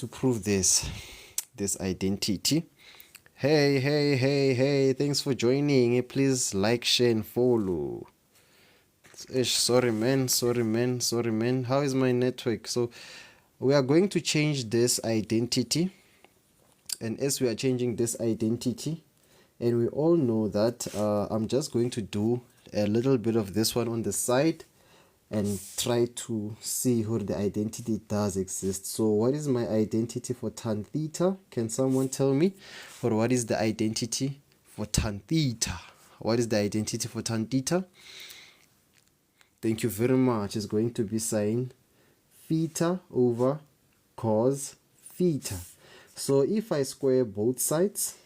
to prove this identity. Hey, thanks for joining. Please like, share, and follow. Sorry man. How is my network? So we are going to change this identity, and as we are changing this identity, and we all know that I'm just going to do a little bit of this one on the side and try to see who the identity does exist. So what is my identity for tan theta? Can someone tell me? Or what is the identity for tan theta? What is the identity for tan theta? Thank you very much. It's going to be sine theta over cos theta. So if I square both sides,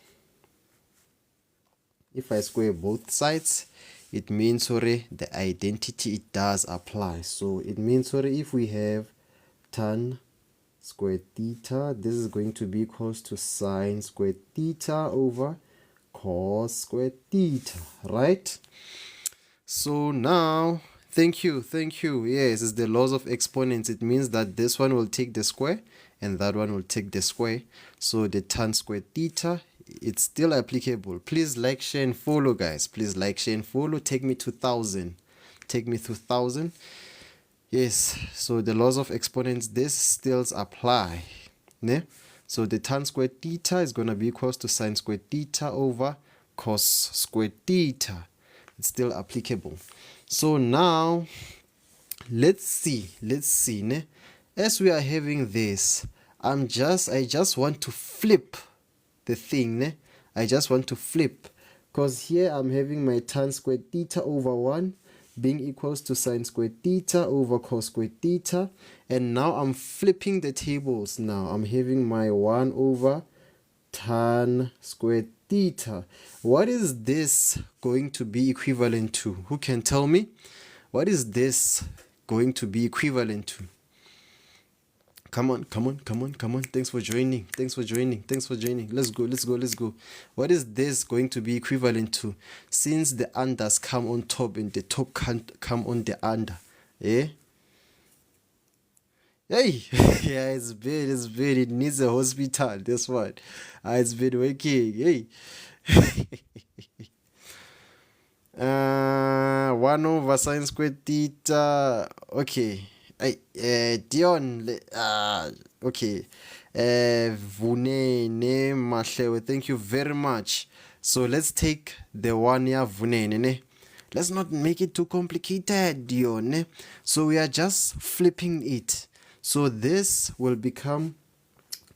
it means the identity it does apply. So it means if we have tan squared theta, this is going to be equals to sine squared theta over cos squared theta, right? So now, thank you. Yes, it's the laws of exponents. It means that this one will take the square and that one will take the square. So the tan squared theta, it's still applicable. Please like, share, and follow, guys. Please like, share, and follow. Take me to 1,000. Take me to 1,000. Yes, so the laws of exponents, this still apply. Ne? So the tan squared theta is going to be equals to sine squared theta over cos squared theta. It's still applicable. So now, let's see. Ne? As we are having this, I just want to flip the thing. Ne? I just want to flip, because here I'm having my tan squared theta over 1 being equals to sine squared theta over cos squared theta, and now I'm flipping the tables. Now I'm having my 1 over tan squared theta. What is this going to be equivalent to? Who can tell me? What is this going to be equivalent to? Come on. Thanks for joining. Let's go. What is this going to be equivalent to? Since the unders come on top and the top can't come on the under. Eh? Hey, yeah, it's bad. It needs a hospital. That's what. It's been working. Hey. 1 over sine squared theta. Okay. Dion. Okay. Vunene Mahlewe. Thank you very much. So let's take the 1 year Vunene. Let's not make it too complicated, Dion. So we are just flipping it. So this will become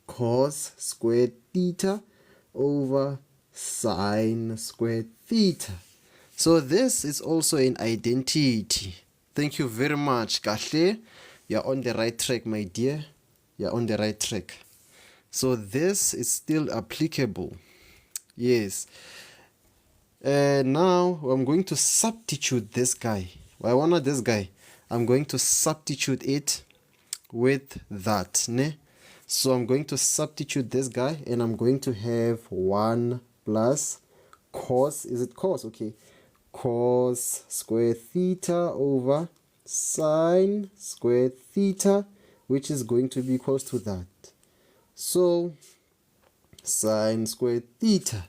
cos squared theta over sine squared theta. So this is also an identity. Thank you very much, Kahle. You're on the right track, my dear. You're on the right track. So this is still applicable. Yes. Now I'm going to substitute this guy. I want this guy. I'm going to substitute it with that. Ne? So I'm going to substitute this guy, and I'm going to have 1 plus cos. Is it cos? Okay. Cos squared theta over sine squared theta, which is going to be equals to that. So sine squared theta.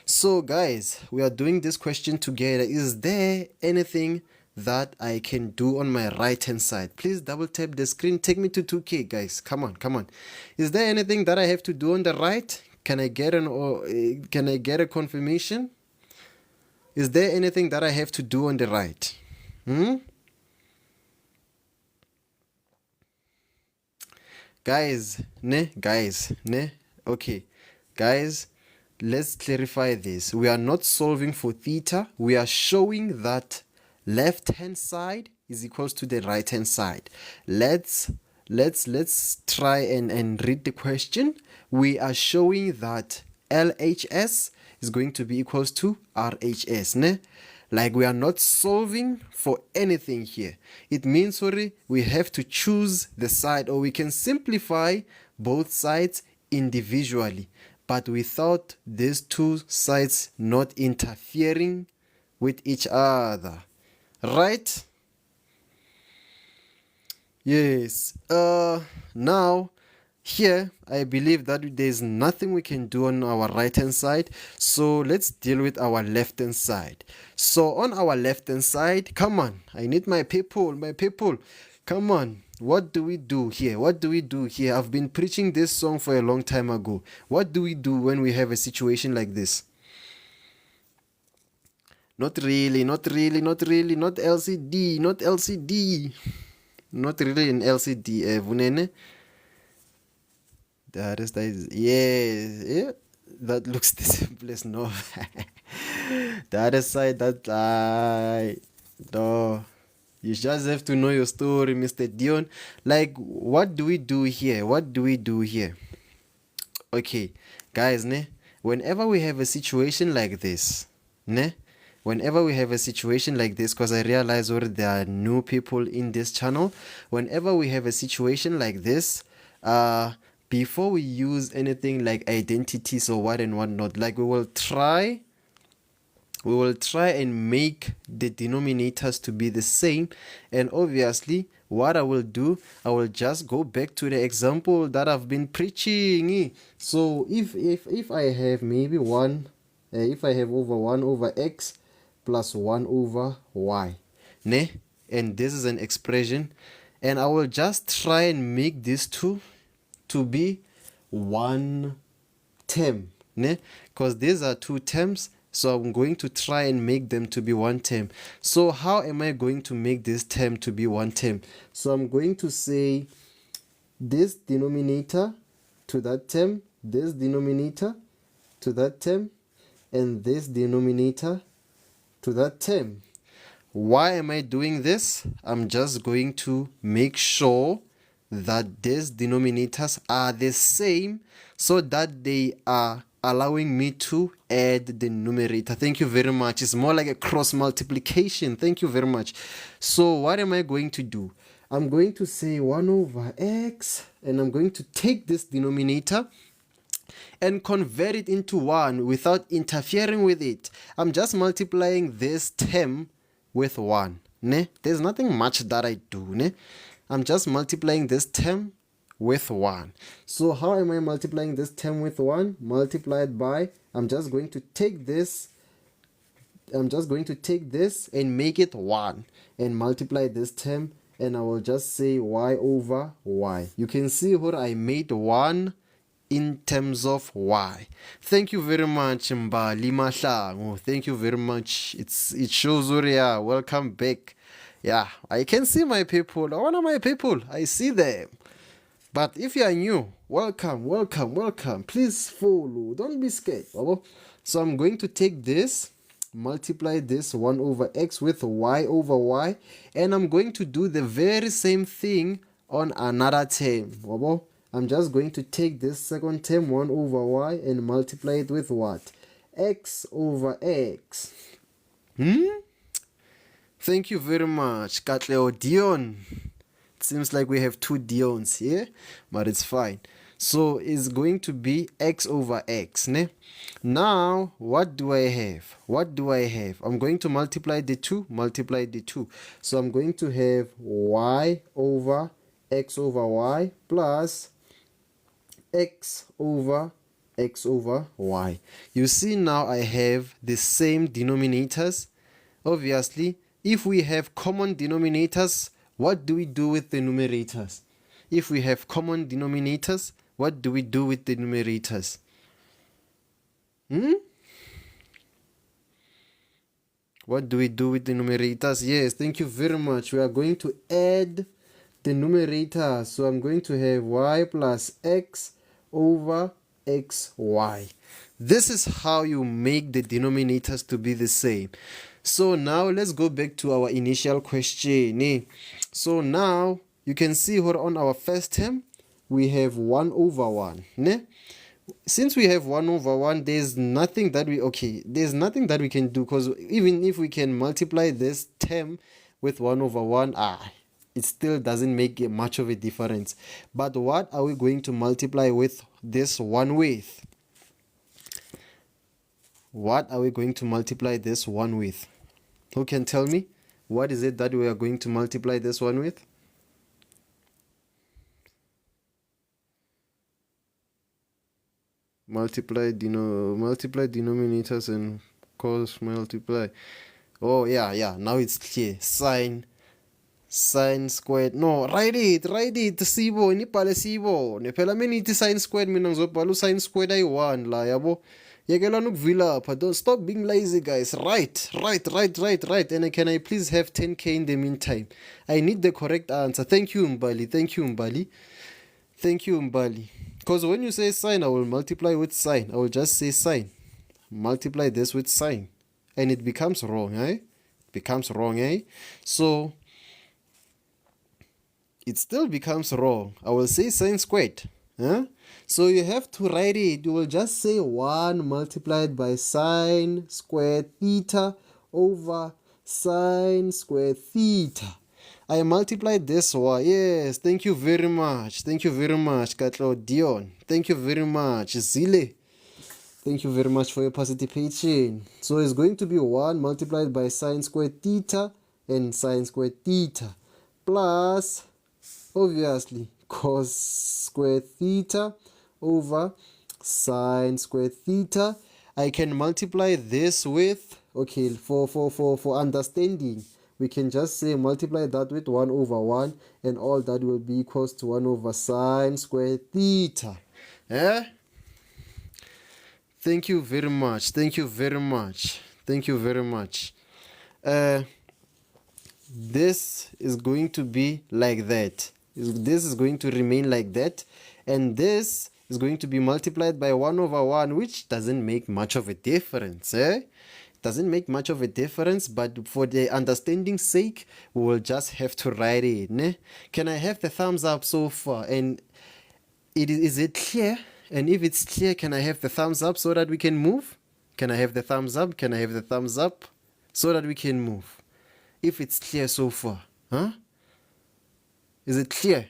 So guys, we are doing this question together. Is there anything that I can do on my right hand side? Please double tap the screen. Take me to 2K, guys. Come on. Is there anything that I have to do on the right? Can I get a confirmation? Is there anything that I have to do on the right? Guys, okay, guys, let's clarify this. We are not solving for theta. We are showing that left hand side is equals to the right hand side. Let's try and read the question. We are showing that LHS is going to be equals to RHS, ne? Like we are not solving for anything here. It means we have to choose the side, or we can simplify both sides individually, but without these two sides not interfering with each other. Right? Yes. Now Here, I believe that there's nothing we can do on our right hand side. So let's deal with our left hand side. So on our left hand side, come on, I need my people, come on. What do we do here? What do we do here? I've been preaching this song for a long time ago. What do we do when we have a situation like this? Not really, not really, not really, not LCD, not LCD. Not really an LCD, Vunene. That is, yeah, that looks the simplest, no. The other side, that no. You just have to know your story, Mr. Dion. Like, what do we do here? What do we do here? Okay, guys, ne? Whenever we have a situation like this, ne? Whenever we have a situation like this, because I realize already there are new people in this channel. Whenever we have a situation like this, before we use anything like identities or what and what not, like we will try and make the denominators to be the same. And obviously what I will do, I will just go back to the example that I've been preaching. So if I have maybe if I have over 1 over x plus 1 over y, ne? And this is an expression, and I will just try and make these two to be one term, ne? Because these are two terms, so I'm going to try and make them to be one term. So how am I going to make this term to be one term? So I'm going to say this denominator to that term, this denominator to that term, and this denominator to that term. Why am I doing this? I'm just going to make sure that these denominators are the same so that they are allowing me to add the numerator. Thank you very much. It's more like a cross multiplication. Thank you very much. So what am I going to do? I'm going to say 1 over x, and I'm going to take this denominator and convert it into 1 without interfering with it. I'm just multiplying this term with 1. Ne? There's nothing much that I do. Ne? I'm just multiplying this term with 1. So how am I multiplying this term with 1? Multiplied by, I'm just going to take this and make it 1 and multiply this term, and I will just say y over y. You can see what I made 1 in terms of y. Thank you very much, Mbali Mahlangu. Thank you very much. It shows Uria. Welcome back. Yeah, I can see my people. One of my people, I see them. But if you are new, welcome, welcome, welcome. Please follow. Don't be scared. So I'm going to take this, multiply this 1 over x with y over y, and I'm going to do the very same thing on another term. I'm just going to take this second term 1 over y and multiply it with what? X over x. Thank you very much, Katleo Dion. It seems like we have two Dions here, but it's fine. So it's going to be x over x. Ne? Now, what do I have? What do I have? I'm going to multiply the 2, So I'm going to have y over y plus x over y. You see now I have the same denominators. Obviously, if we have common denominators, what do we do with the numerators? If we have common denominators, what do we do with the numerators? What do we do with the numerators? Yes, thank you very much. We are going to add the numerator. So I'm going to have y plus x over xy. This is how you make the denominators to be the same. So now let's go back to our initial question. So now you can see what on our first term we have 1 over 1. Since we have 1 over 1, there's nothing that we can do, because even if we can multiply this term with 1 over 1, it still doesn't make much of a difference. But what are we going to multiply with this one with? What are we going to multiply this one with? Who can tell me? What is it that we are going to multiply this one with? multiply denominators and cos multiply. Oh yeah, now it's clear. Sine squared. No, write it sibo nibhale siyibone phela mina ithi sine squared, mina ngizobhala sine squared ayi-1 la yabo. Yekelani ukuvilapha. Don't stop being lazy, guys. Right. And can I please have 10k in the meantime? I need the correct answer. Thank you, Mbali. Because when you say sine, I will multiply with sine. I will just say sine. Multiply this with sine. And it becomes wrong, eh? So it still becomes wrong. I will say sine squared. Huh? So you have to write it. You will just say 1 multiplied by sine squared theta over sine squared theta. I multiplied this one. Yes, thank you very much. Katlo Dion. Thank you very much. Zile. Thank you very much for your participation. So it's going to be 1 multiplied by sine squared theta and sine squared theta plus, obviously, cos squared theta over sine squared theta. I can multiply this with, okay, for understanding, we can just say multiply that with 1 over 1 and all that will be equals to 1 over sine squared theta. Eh? Thank you very much. This is going to be like that. This is going to remain like that. And this is going to be multiplied by 1 over 1, which doesn't make much of a difference. Doesn't make much of a difference, but for the understanding's sake, we will just have to write it. Ne? Can I have the thumbs up so far? And is it clear? And if it's clear, can I have the thumbs up so that we can move? Can I have the thumbs up so that we can move? If it's clear so far, huh? Is it clear?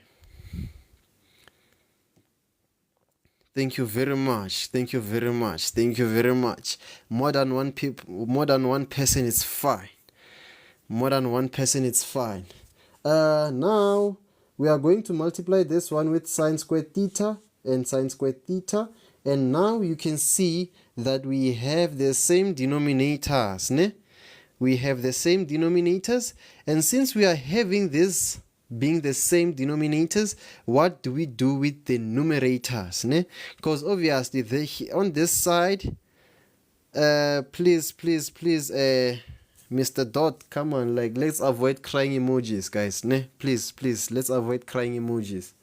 Thank you very much. More than one person is fine. Now we are going to multiply this one with sine squared theta and sine squared theta, and now you can see that we have the same denominators, ne? We have the same denominators, and since we are having this being the same denominators, what do we do with the numerators? Because obviously on this side, please, Mr. Dot, come on, like let's avoid crying emojis, guys. Please, let's avoid crying emojis.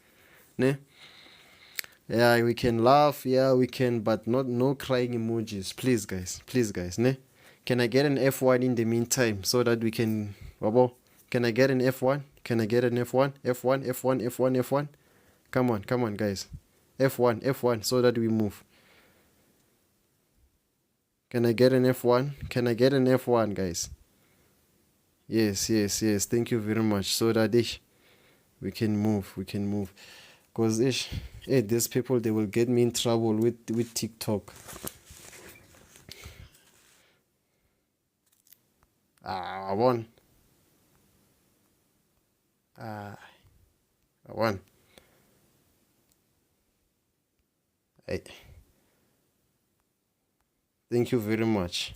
Yeah, we can laugh, yeah, we can, but no crying emojis, please, guys. Can I get an F1 in the meantime so that we can, can I get an F1? F1. Come on, guys. F1 so that we move. Can I get an F1? Guys? Yes. Thank you very much. So that we can move. Because these people, they will get me in trouble with TikTok. I won. Hey. Thank you very much.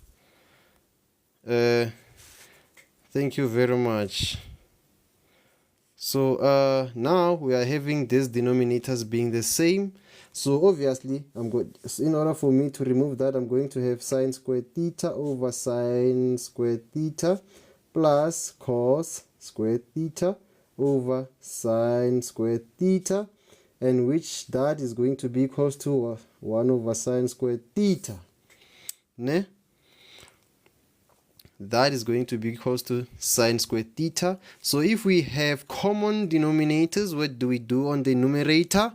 So now we are having these denominators being the same. So obviously, in order for me to remove that, I'm going to have sine squared theta over sine squared theta plus cos squared theta over sine squared theta, and which that is going to be equals to 1 over sine squared theta. That is going to be equals to sine squared theta. So if we have common denominators, what do we do on the numerator?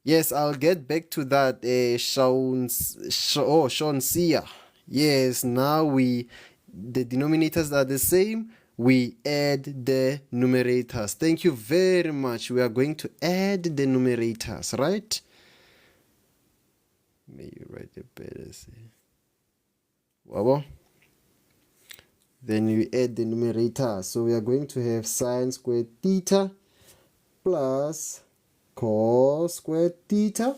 Yes, I'll get back to that, Sean Sia. Yes, now the denominators are the same. We add the numerators. Thank you very much. We are going to add the numerators, right? May you write it better. Then we add the numerator. So we are going to have sine squared theta plus cos squared theta,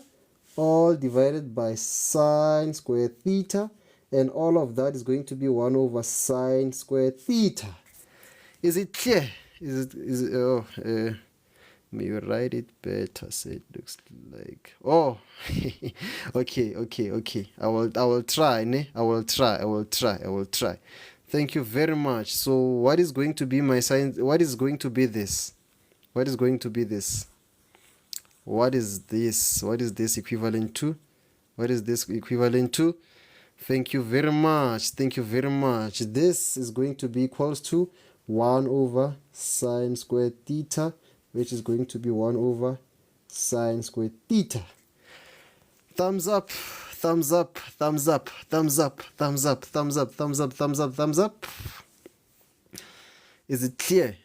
all divided by sine squared theta, and all of that is going to be 1 over sine squared theta. Is it clear? May you write it better so it looks like, oh. okay. I will try, ne? I will try. Thank you very much. So what is going to be my sign? What is going to be this? What is going to be this? What is this? What is this equivalent to? What is this equivalent to? Thank you very much. This is going to be equals to 1 over sine squared theta, which is going to be 1 over sine squared theta. Thumbs up. Is it clear?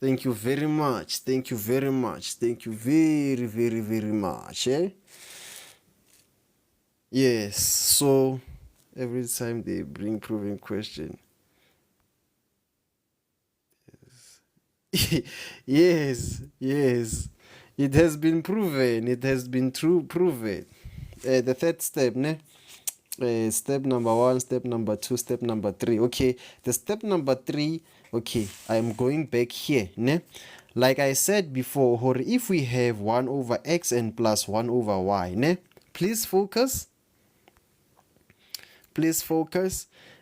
Thank you very much. Thank you very much. Yes, so every time they bring proving question. Yes. It has been proven. The third step, ne? Step number 1, step number 2, step number 3. Okay, the step number 3. Okay, I'm going back here, ne? Like I said before, or if we have 1 over x and plus 1 over y, ne? Please focus.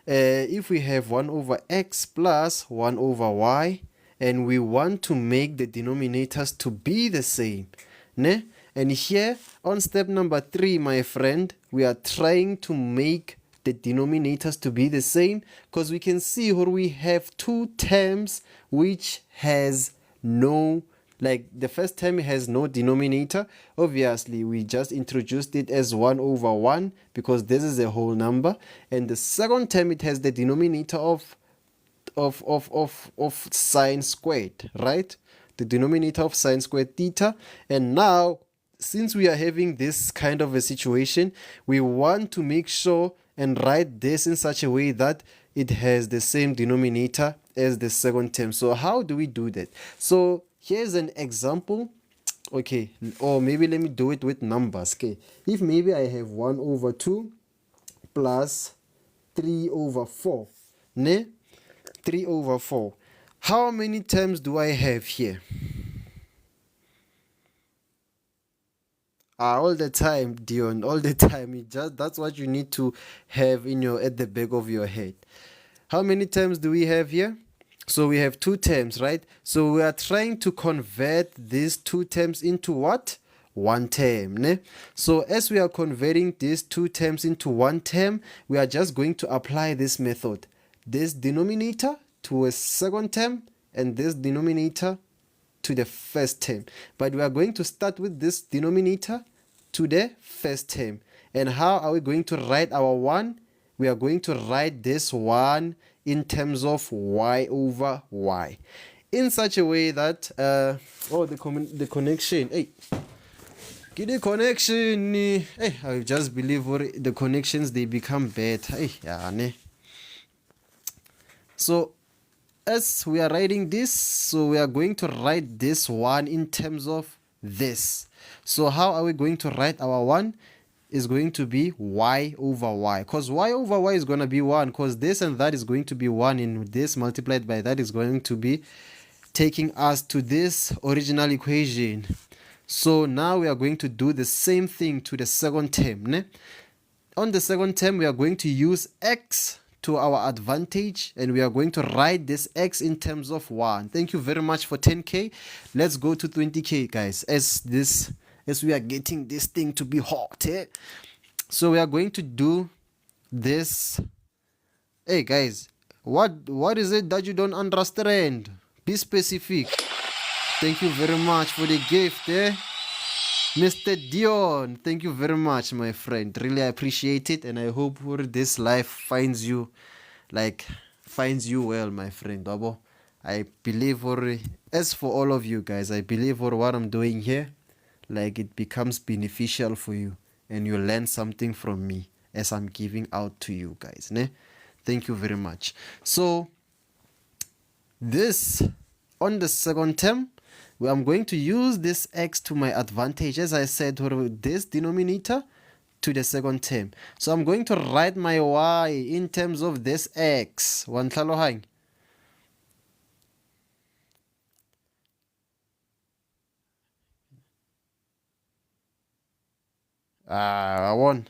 If we have 1 over x plus 1 over y, and we want to make the denominators to be the same, ne? And here on step number 3, my friend, we are trying to make the denominators to be the same, because we can see here we have two terms which has no, like the first term has no denominator. Obviously we just introduced it as 1 over 1 because this is a whole number, and the second term, it has the denominator of sine squared, right? The denominator of sine squared theta. And now, since we are having this kind of a situation, we want to make sure and write this in such a way that it has the same denominator as the second term. So how do we do that? So here's an example. Okay, or maybe let me do it with numbers. Okay, if maybe I have 1 over 2 plus 3 over 4, ne? 3 over 4. How many terms do I have here? All the time, Dion, all the time. That's what you need to have at the back of your head. How many terms do we have here? So we have 2 terms, right? So we are trying to convert these 2 terms into what? 1 term, ne? So as we are converting these 2 terms into 1 term, we are just going to apply this method. This denominator to a second term and this denominator to the first term. But we are going to start with this denominator to the first term. And how are we going to write our 1? We are going to write this 1 in terms of y over y, in such a way that the connection, hey, get the connection, hey, I just believe the connections, they become better, hey, yeah, ne? So as we are writing this, so we are going to write this 1 in terms of this. So how are we going to write our 1? Is going to be y over y, because y over y is going to be 1, because this and that is going to be 1, and this multiplied by that is going to be taking us to this original equation. So now we are going to do the same thing to the second term, ne? On the second term, we are going to use x to our advantage, and we are going to write this x in terms of 1. Thank you very much for 10k. Let's go to 20k, guys, as we are getting this thing to be hot, eh? So we are going to do this. Hey guys, what is it that you don't understand? Be specific. Thank you very much for the gift, eh? Mr. Dion, thank you very much, my friend. Really appreciate it, and I hope this life finds you well, my friend. I believe, as for all of you guys, I believe what I'm doing here, like, it becomes beneficial for you, and you learn something from me as I'm giving out to you guys, ne? Thank you very much. So this on the second term, I'm going to use this x to my advantage, as I said, this denominator to the second term. So I'm going to write my y in terms of this x. One tlhalohanya. I won.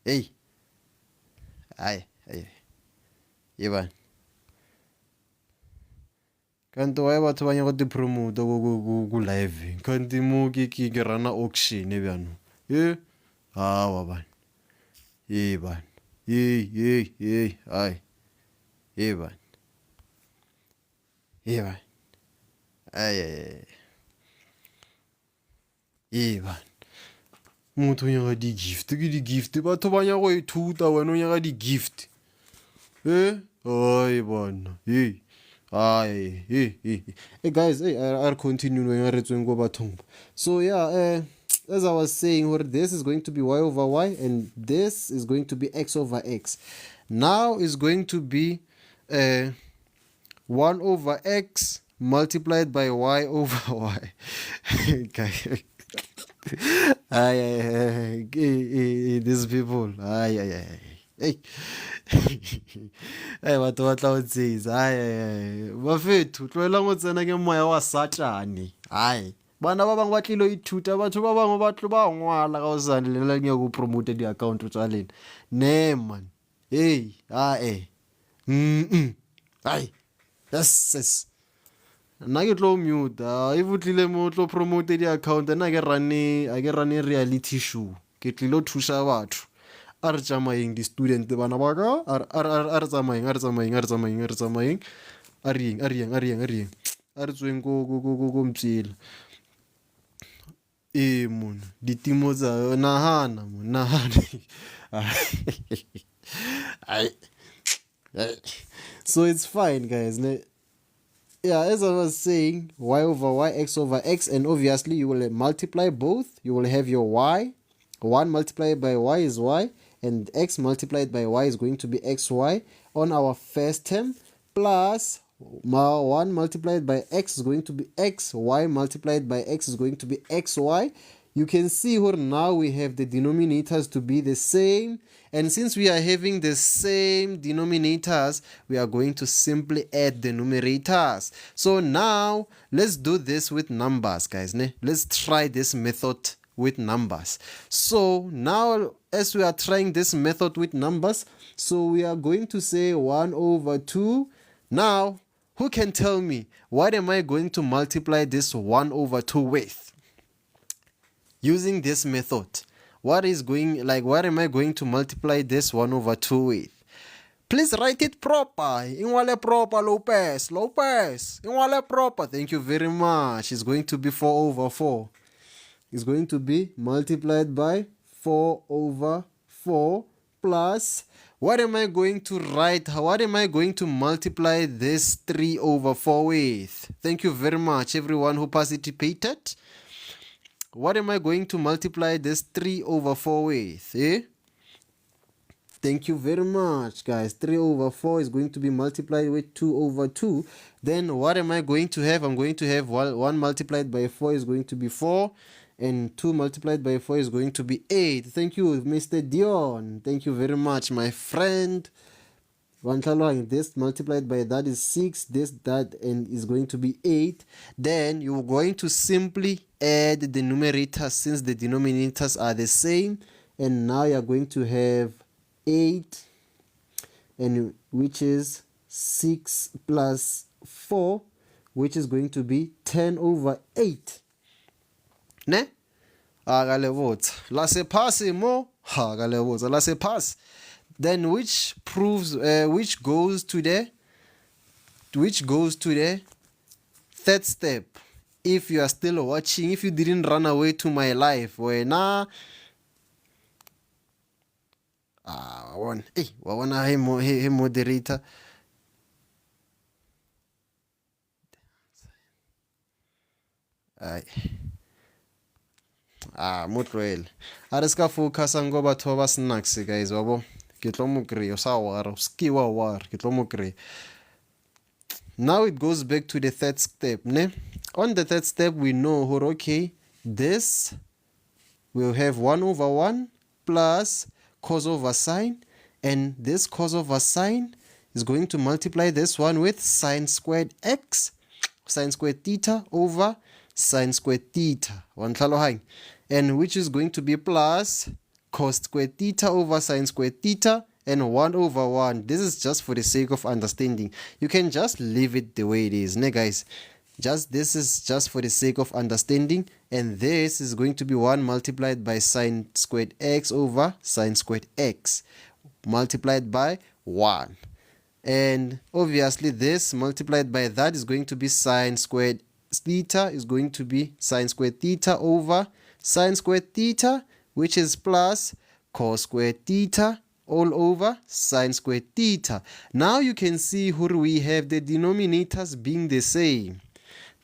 Hey. Yeba. Kanti why batho ba nyaka go promote go live kanti mo ke rana auction e bjano wa bana bana ai bana bana bana motho o nyaka di-gift ke di-gift batho ba nyaka go ithuta wena o nyaka di-gift ai bana hey guys, I'll continue when you're go bathong. So yeah, as I was saying, this is going to be y over y, and this is going to be x over x. Now is going to be 1 over x multiplied by y over y. These people, hey. Batho ba tla o tsisa bafetho tloelang go tsena ke moya wa satane bana ba bangwe ba tlile go ithuta batho ba bangwe ba tlo ba ngwala ka go sane le leng ya go promote di-account tsa lena ne man yes nna ke tlo mute if o tlile mo tlo promote di-account nna a ke rane reality show ke tlile go thusa batho a re tsamayeng di-student bana ba ka a re tsamayeng a re tsweng ko mpsela mon ditimo tsa nahana so it's fine guys yeah, as I was saying, y over y, x over x, and obviously you will multiply both. You will have your y, 1 multiplied by y is y, and x multiplied by y is going to be xy on our first term, plus 1 multiplied by x is going to be x, y multiplied by x is going to be xy. You can see here now we have the denominators to be the same, and since we are having the same denominators, we are going to simply add the numerators. So now let's do this with numbers, guys. Let's try this method with numbers. So now as we are trying this method with numbers, so we are going to say 1 over 2. Now who can tell me what am I going to multiply this 1 over 2 with? Using this method, what am I going to multiply this 1 over 2 with? Please write it proper. Ingwale proper, Lopez. Ingwale proper. Thank you very much. It's going to be 4 over 4. It's going to be multiplied by 4 over 4 plus, what am I going to write? What am I going to multiply this 3 over 4 with? Thank you very much, everyone who participated. What am I going to multiply this 3 over 4 with? Thank you very much, guys. 3 over 4 is going to be multiplied with 2 over 2. Then what am I going to have? I'm going to have 1 multiplied by 4 is going to be 4. And 2 multiplied by 4 is going to be 8. Thank you, Mr. Dion. Thank you very much, my friend. This multiplied by that is 6. That, and is going to be 8. Then you're going to simply add the numerators since the denominators are the same. And now you're going to have 8, and which is 6 plus 4, which is going to be 10 over 8. Ne? Lase pass mo. Lase pass. Then which proves which goes to the third step. If you are still watching, if you didn't run away to my life, wena hey moderator. Motrel. A re ska focus ngo batho ba snacks guys wabo. ke tlo mo kry-a, sa wara, ske wa wara, ke tlo mo kry-a. Now it goes back to the third step, ne? On the third step, we know, okay, this will have 1 over 1 plus cos over sine, and this cos over sine is going to multiply this one with sine squared x, sine squared theta over sine squared theta, and which is going to be plus cos squared theta over sine squared theta and 1 over 1. This is just for the sake of understanding. You can just leave it the way it is, ne guys? This is just for the sake of understanding, and this is going to be 1 multiplied by sine squared x over sine squared x multiplied by 1. And obviously this multiplied by that is going to be sine squared theta is going to be sine squared theta over sine squared theta, which is plus cos squared theta all over sine squared theta. Now you can see who we have the denominators being the same.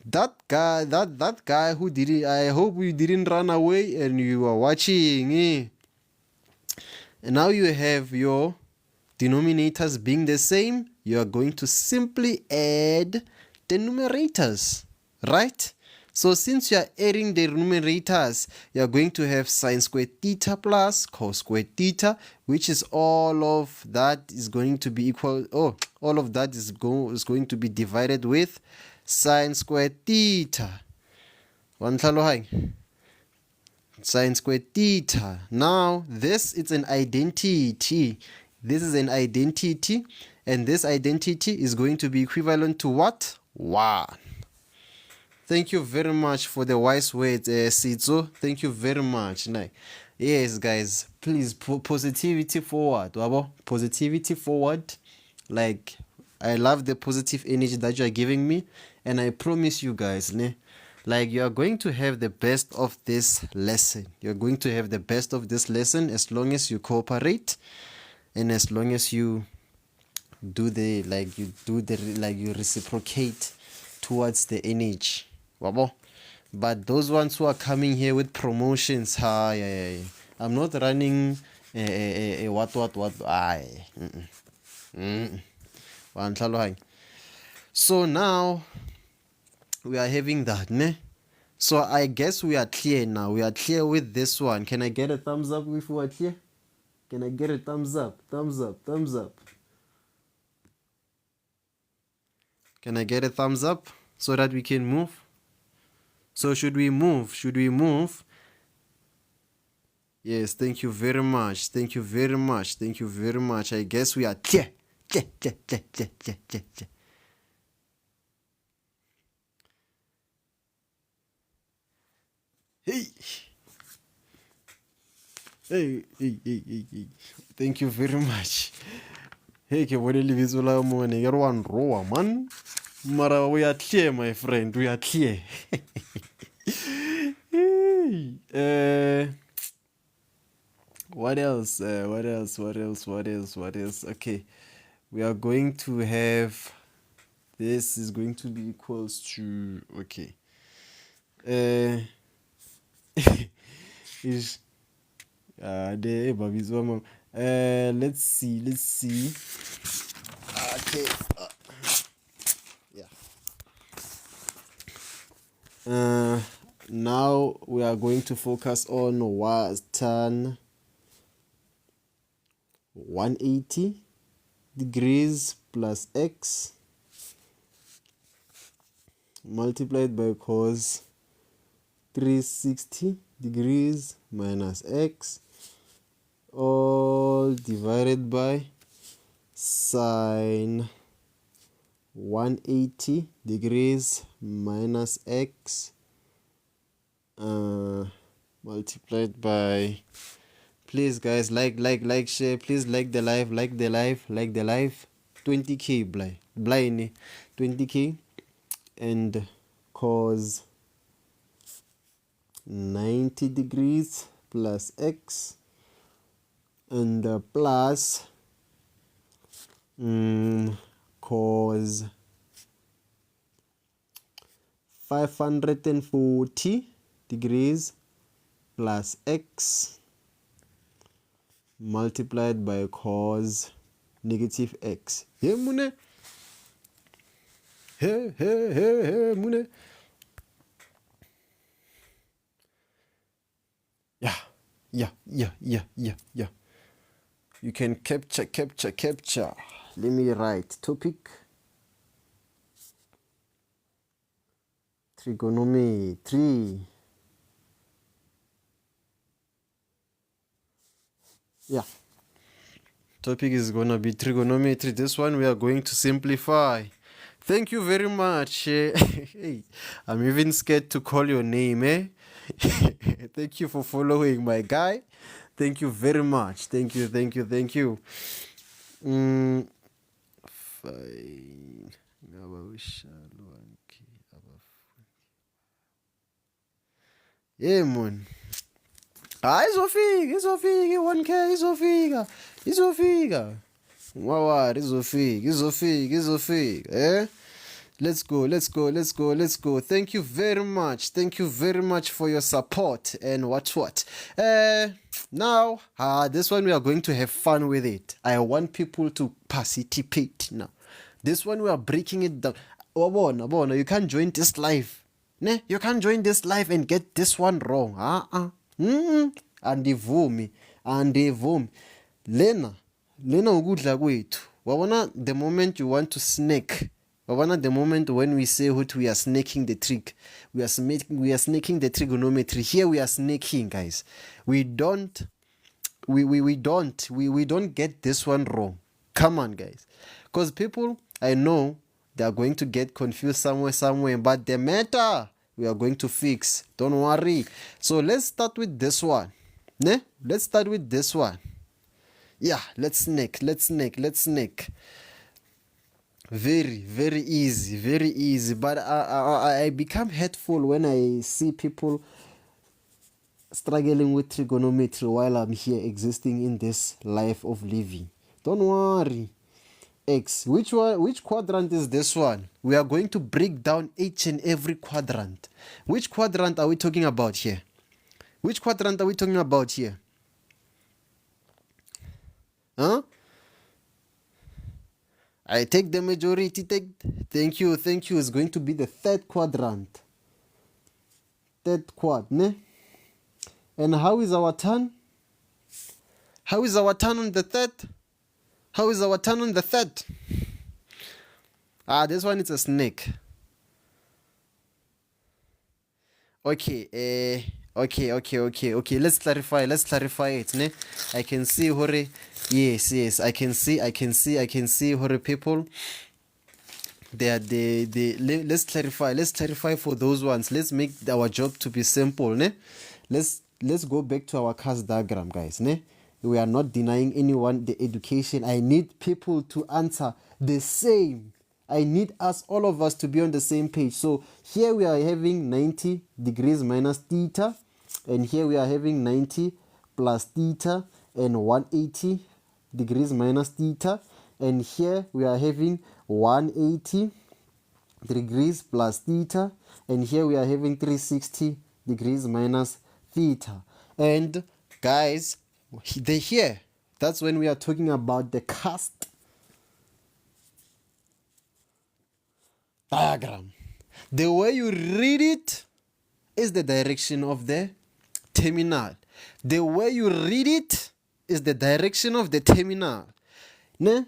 That guy who did it, I hope you didn't run away and you are watching. And now you have your denominators being the same. You are going to simply add the numerators, right? So since you are adding the numerators, you are going to have sine squared theta plus cos squared theta, which is all of that is going to be equal. Oh, all of that is going to be divided with sine squared theta. Sine squared theta. Now this is an identity. This is an identity, and this identity is going to be equivalent to what? 1. Thank you very much for the wise words, Sitso. Thank you very much. Yes, guys, please positivity forward. Positivity forward. Like, I love the positive energy that you are giving me, and I promise you guys, like, you are going to have the best of this lesson. You're going to have the best of this lesson as long as you cooperate, and as long as you do you reciprocate towards the energy. But those ones who are coming here with promotions, I'm not running So now we are having that, ne? So I guess we are clear now. We are clear with this one. Can I get a thumbs up if we are clear? Can I get a thumbs up? Thumbs up, thumbs up. Can I get a thumbs up so that we can move? So should we move? Should we move? Yes, thank you very much. Thank you very much. Thank you very much. I guess we are clear. Hey. Hey. Thank you very much. Hey, ke bone lebitso la mone ke re wa nroa man. Mara we are clear, my friend. We are clear. What else? What else? Okay. We are going to have, this is going to be equals to, okay. Let's see. Okay. Now we are going to focus on tan 180 degrees plus x multiplied by cos 360 degrees minus x, all divided by sine 180 degrees minus x multiplied by, please guys, like, share, please like the live, 20k blind 20k, and cos 90 degrees plus x, and plus cos 540 degrees plus x, multiplied by cos negative x. Hey, mune. Hey, mune. Yeah. You can capture. Let me write topic. Trigonometry. Yeah. Topic is gonna be trigonometry. This one we are going to simplify. Thank you very much. Hey, I'm even scared to call your name, eh? Thank you for following, my guy. Thank you very much. Thank you. Fine. Yeah, man. Izofika 1K, izofika. Wawari, izofika. Eh? Let's go. Thank you very much for your support and what. Now, this one we are going to have fun with it. I want people to participate now. This one we are breaking it down. Wabona, you can't join this live. Ne? You can't join this live and get this one wrong. Andivumi. Lena ukudla kwethu. Wabona, the moment you want to snake. Wabona, the moment when we say what we are snaking the trick. We are snaking the trigonometry. Here we are snaking, guys. We don't get this one wrong. Come on, guys. Because people, I know, they are going to get confused somewhere, but the matter we are going to fix. Don't worry. So let's start with this one. Ne? Let's start with this one. Yeah, let's snake. Very easy. But I become hateful when I see people struggling with trigonometry while I'm here existing in this life of living. Don't worry. X. Which quadrant is this one? We are going to break down each and every quadrant. Which quadrant are we talking about here? Huh? I take the majority. Thank you. It's going to be the third quadrant. Third quad, ne? And how is our turn? How is our turn on the third? This one is a snake. Okay. Let's clarify it. Ne? I can see hore. Yes. I can see hore people. Let's clarify for those ones. Let's make our job to be simple. Ne? Let's go back to our class diagram, guys. Ne? We are not denying anyone the education. I need people to answer the same. I need all of us to be on the same page. So here we are having 90 degrees minus theta, and here we are having 90 plus theta and 180 degrees minus theta, and here we are having 180 degrees plus theta, and here we are having 360 degrees minus theta. And guys, here, that's when we are talking about the cast diagram. The way you read it is the direction of the terminal. The way you read it is the direction of the terminal. Ne?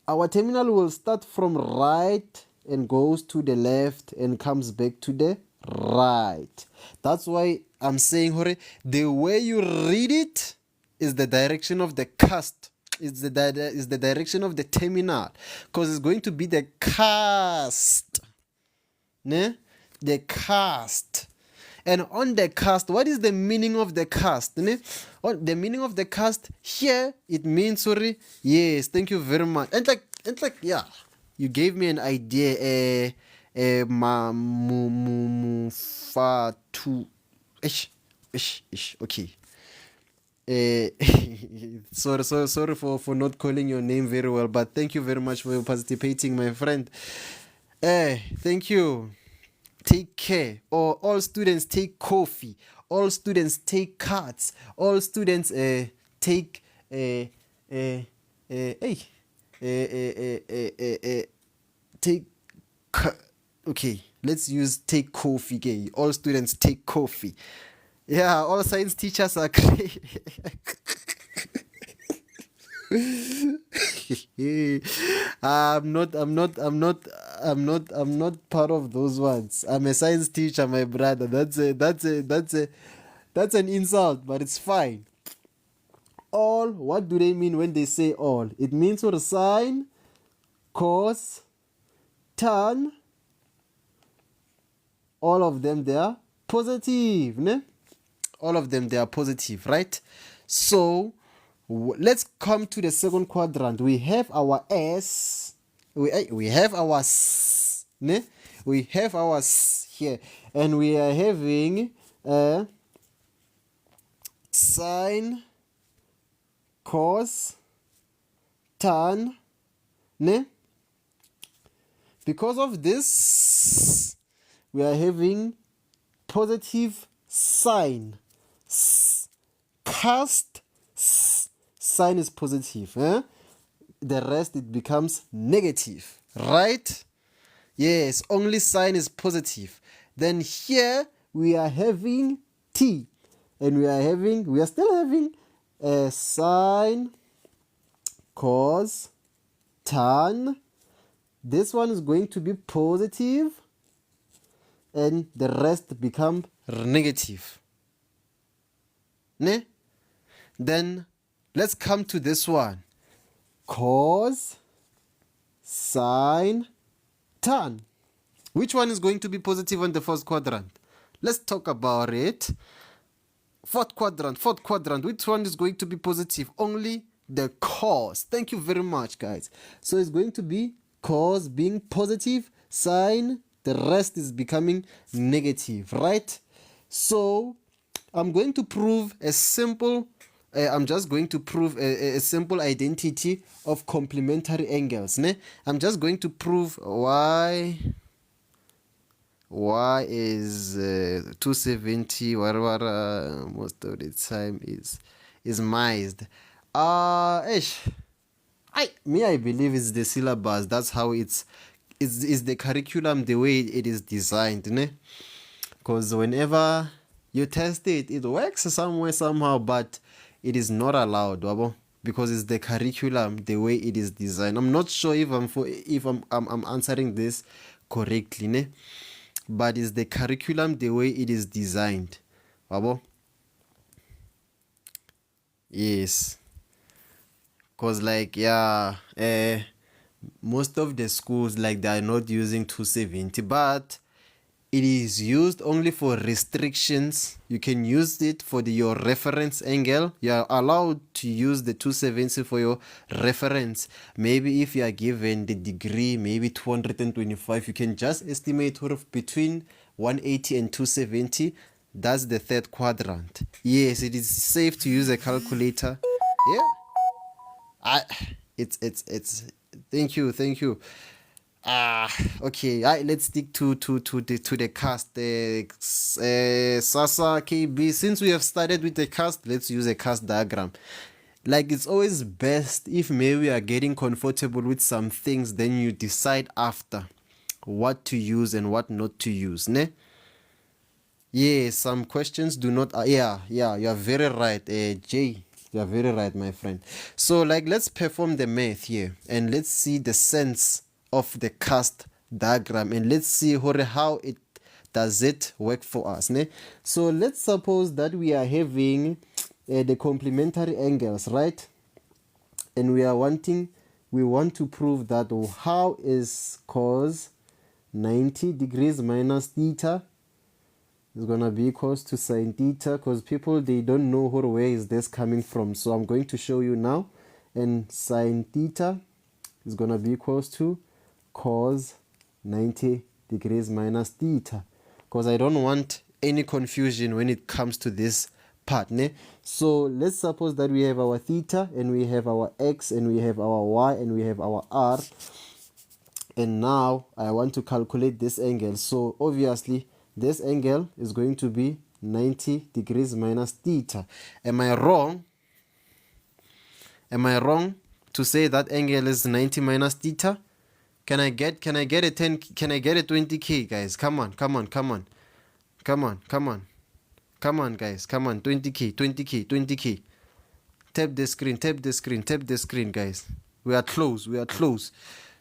Our terminal will start from right and goes to the left and comes back to the right. That's why I'm saying, hore, the way you read it is the direction of the cast. Is the direction of the terminal, because it's going to be the cast. Ne? The cast. And on the cast, what is the meaning of the cast? Ne? The meaning of the cast here, it means, sorry, yes, thank you very much. And like, yeah, you gave me an idea. Okay. Sorry for not calling your name very well, but thank you very much for participating, my friend. Thank you. Take care. Or all students take coffee. All students take cards. All students take take okay, let's use take coffee. Okay, all students take coffee. Yeah, all science teachers are great. I'm not part of those ones. I'm a science teacher, my brother. That's an insult, but it's fine. All, what do they mean when they say all? It means for sine, cos, tan, all of them they are positive, ne? All of them they are positive, right? So let's come to the second quadrant. We have our S, we have our S, ne? We have our S here, and we are having sine, cos, tan, ne? Because of this, we are having positive sign. Cast sign is positive. The rest, it becomes negative, right? Yes, only sign is positive. Then here we are having t, and we are still having sine, cos, tan. This one is going to be positive, and the rest become negative. Ne? Then let's come to this one. Cos, sine, tan. Which one is going to be positive on the first quadrant? Let's talk about it. Fourth quadrant. Which one is going to be positive? Only the cos. Thank you very much, guys. So it's going to be cos being positive, sine, the rest is becoming negative, right? So I'm going to prove a simple I'm just going to prove a simple identity of complementary angles, ne? I'm just going to prove y is 270, whatever most of the time is mized. I believe it's the syllabus. That's how it's the curriculum, the way it is designed, ne? Because whenever you test it, it works somewhere somehow, but it is not allowed, because it's the curriculum, the way it is designed. I'm not sure if I'm answering this correctly, ne? But it's the curriculum, the way it is designed, yes. Because most of the schools, they are not using 270, but it is used only for restrictions. You can use it for your reference angle. You are allowed to use the 270 for your reference. Maybe if you are given the degree, maybe 225, you can just estimate between 180 and 270. That's the third quadrant. Yes, it is safe to use a calculator. Yeah. It's thank you. Okay, let's stick to the cast. Sasa KB, since we have started with the cast, let's use a cast diagram. It's always best if maybe you are getting comfortable with some things, then you decide after what to use and what not to use, ne? Yeah, some questions do not yeah, you are very right, Jay. You are very right, my friend. So let's perform the math here, and let's see the sense of the cast diagram, and let's see how it does it work for us, ne? So let's suppose that we are having the complementary angles, right? And we want to prove that how is cos 90 degrees minus theta is gonna be equals to sine theta, because people, they don't know where is this coming from. So I'm going to show you now, and sine theta is gonna be equals to cos 90 degrees minus theta, because I don't want any confusion when it comes to this part, ne? So let's suppose that we have our theta, and we have our x, and we have our y, and we have our r, and now I want to calculate this angle. So obviously this angle is going to be 90 degrees minus theta. Am I wrong? Am I wrong to say that angle is 90 minus theta? Can I get a 10? Can I get a 20k, guys? Come on, come on, come on, come on, come on, come on, guys, come on, 20k, 20k, 20k. Tap the screen, tap the screen, tap the screen, guys. We are close, we are close.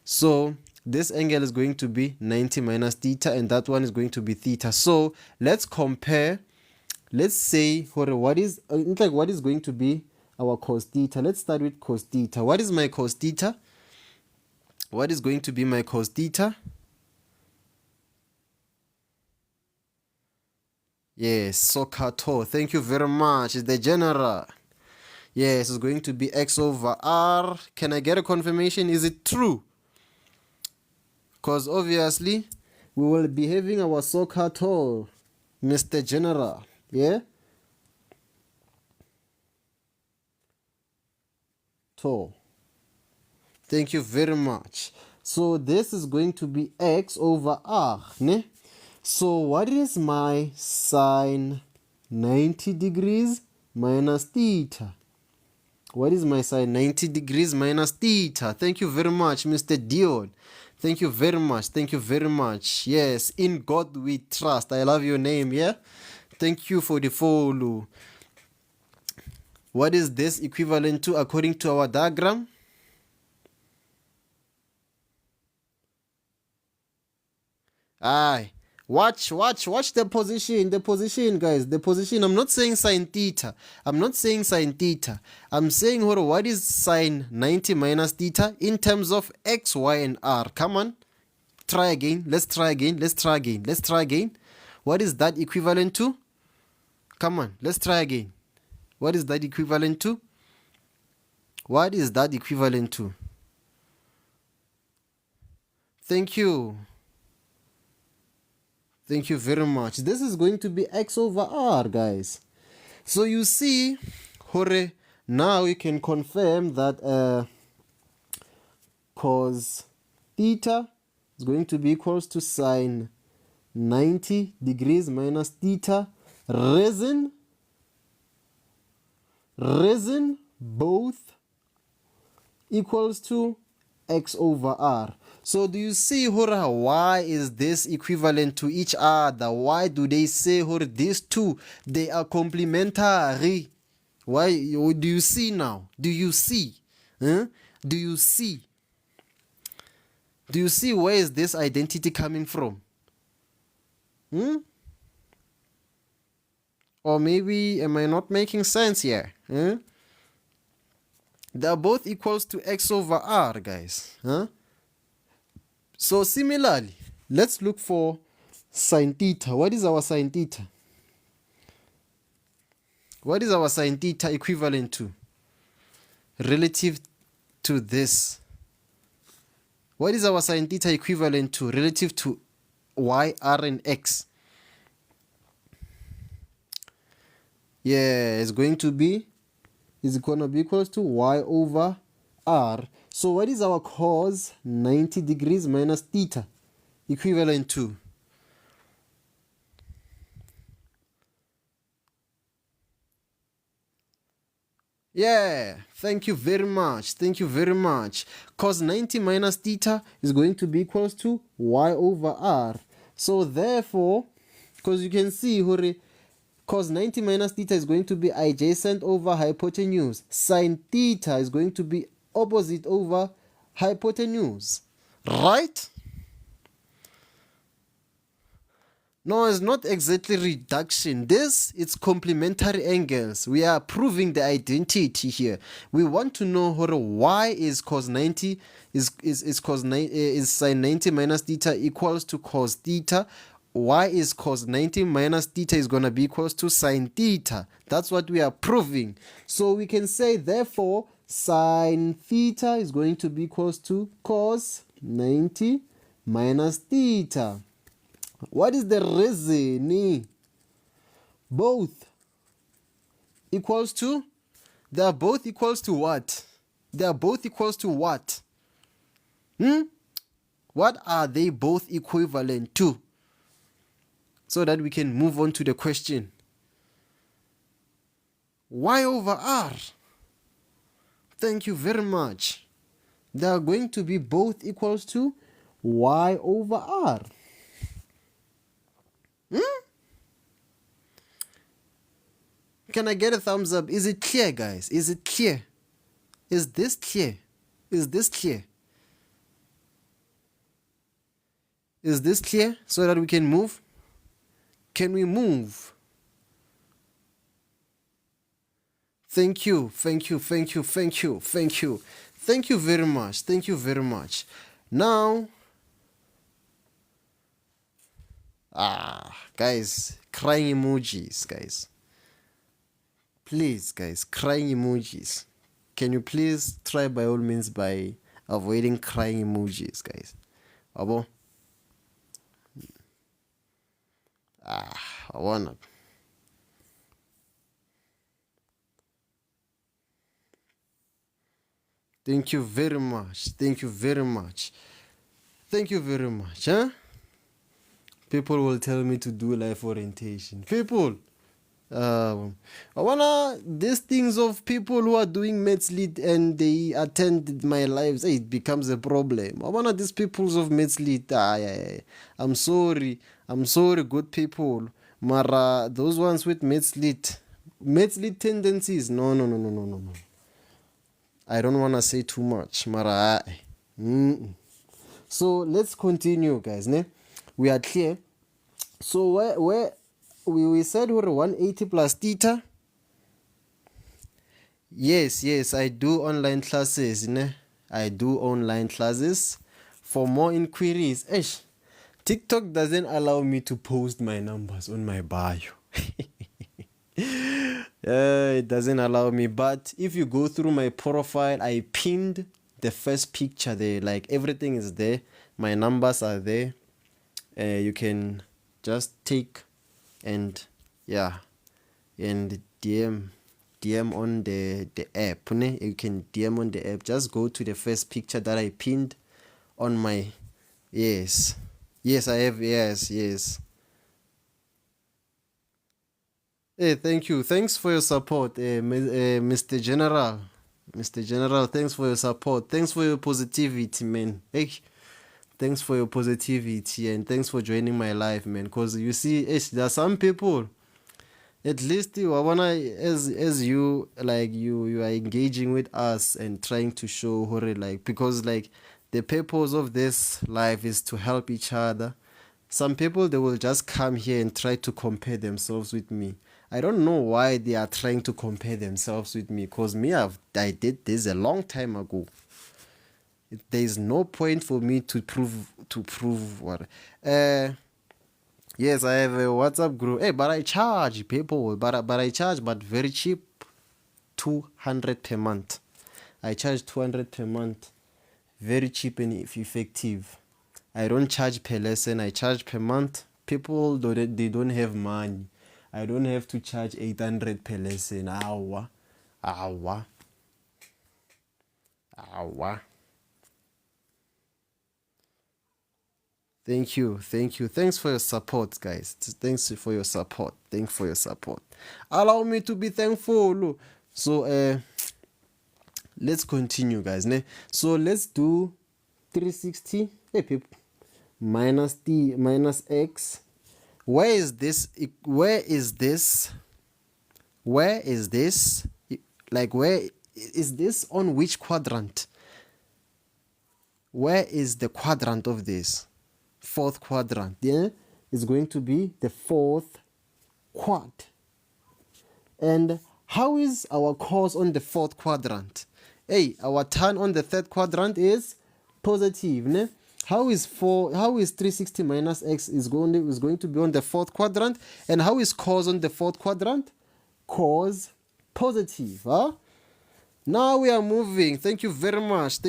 So this angle is going to be 90 minus theta, and that one is going to be theta. So let's compare. Let's say what is going to be our cos theta. Let's start with cos theta. What is my cos theta? What is going to be my cos theta? Yes, Sokato. Thank you very much. It's the general. Yes, it's going to be x over r. Can I get a confirmation? Is it true? Because obviously we will be having our Sokato, Mr. General. Yeah? To. Thank you very much. So this is going to be x over r. Ne? So what is my sine 90 degrees minus theta? What is my sine 90 degrees minus theta? Thank you very much, Mr. Dion. Thank you very much. Thank you very much. Yes, in God we trust. I love your name, yeah? Thank you for the follow. What is this equivalent to according to our diagram? Aye. Watch the position, guys. The position. I'm not saying sine theta. I'm saying what is sine 90 minus theta in terms of x, y, and r. Come on. Try again. Let's try again. What is that equivalent to? Come on. Let's try again. What is that equivalent to? Thank you. Thank you very much. This is going to be x over r, guys. So you see, now you can confirm that cos theta is going to be equals to sine 90 degrees minus theta. Reason both equals to x over r. So do you see why is this equivalent to each other? Why do they say these two, they are complementary? Why do you see now? Do you see? Do you see where is this identity coming from? Or maybe am I not making sense here? They are both equals to x over r, guys. So similarly, let's look for sine theta. What is our sine theta? What is our sine theta equivalent to? Relative to this. What is our sine theta equivalent to relative to y, r, and x? Yeah, it's going to be equals to y over r. So what is our cos 90 degrees minus theta equivalent to? Yeah, thank you very much. Cos 90 minus theta is going to be equals to y over r. So therefore, because you can see, cos 90 minus theta is going to be adjacent over hypotenuse. Sine theta is going to be opposite over hypotenuse. Right? No, it's not exactly reduction. It's complementary angles. We are proving the identity here. We want to know why is cos 90 is sine 90 minus theta equals to cos theta. Why is cos 90 minus theta is going to be equals to sine theta. That's what we are proving. So we can say, therefore, sine theta is going to be equals to cos 90 minus theta. What is the reason? Both equals to? They are both equals to what? What are they both equivalent to? So that we can move on to the question. Y over r. Thank you very much. They are going to be both equals to y over r. Can I get a thumbs up? Is it clear, guys? Is it clear? Is this clear? Is this clear? Is this clear so that we can move? Can we move? Thank you, thank you, thank you, thank you, thank you. Thank you very much. Thank you very much. Now, guys, crying emojis, guys. Please, guys, crying emojis. Can you please try by all means by avoiding crying emojis, guys? Abo? I wanna. Thank you very much. Thank you very much. Thank you very much. Huh? People will tell me to do life orientation. People. I wanna these things of people who are doing Maths Lit and they attend my lives, it becomes a problem. I wanna these peoples of Maths Lit. I'm sorry, good people. Mara, those ones with Maths Lit tendencies. No. I don't wanna say too much. Mara. So let's continue, guys. Ne? We are clear. So where we said we're 180 plus theta. Yes, I do online classes. Ne? I do online classes. For more inquiries, TikTok doesn't allow me to post my numbers on my bio. It doesn't allow me. But if you go through my profile, I pinned the first picture there. Like everything is there. My numbers are there. You can just take and and DM on the app. Ne? You can DM on the app. Just go to the first picture that I pinned on my yes I have yes. Hey, thank you. Thanks for your support, Mr. General. Mr. General, thanks for your support. Thanks for your positivity, man. Hey, thanks for your positivity and thanks for joining my life, man. Because you see, there are some people, at least you, I wanna, as you, like, you are engaging with us and trying to show, like, because, like, the purpose of this life is to help each other. Some people, they will just come here and try to compare themselves with me. I don't know why they are trying to compare themselves with me, because I did this a long time ago. There is no point for me to prove what. Yes, I have a WhatsApp group. Hey, but I charge people, but I charge, but very cheap, 200 per month. I charge 200 per month, very cheap and effective. I don't charge per lesson. I charge per month. People they don't have money. I don't have to charge 800 per lesson. Awa. Thank you. Thanks for your support, guys. Thanks for your support. Allow me to be thankful. So let's continue, guys. Ne? So let's do 360. Hey, people. Minus x. Where is this? Like, where is this on which quadrant? Where is the quadrant of this? Fourth quadrant. Yeah, it's going to be the fourth quad. And how is our cos on the fourth quadrant? Hey, our tan on the third quadrant is positive. Ne? How is 360 minus x is going to be on the fourth quadrant? And how is cos on the fourth quadrant? Cos positive. Huh? Now we are moving. Thank you very much.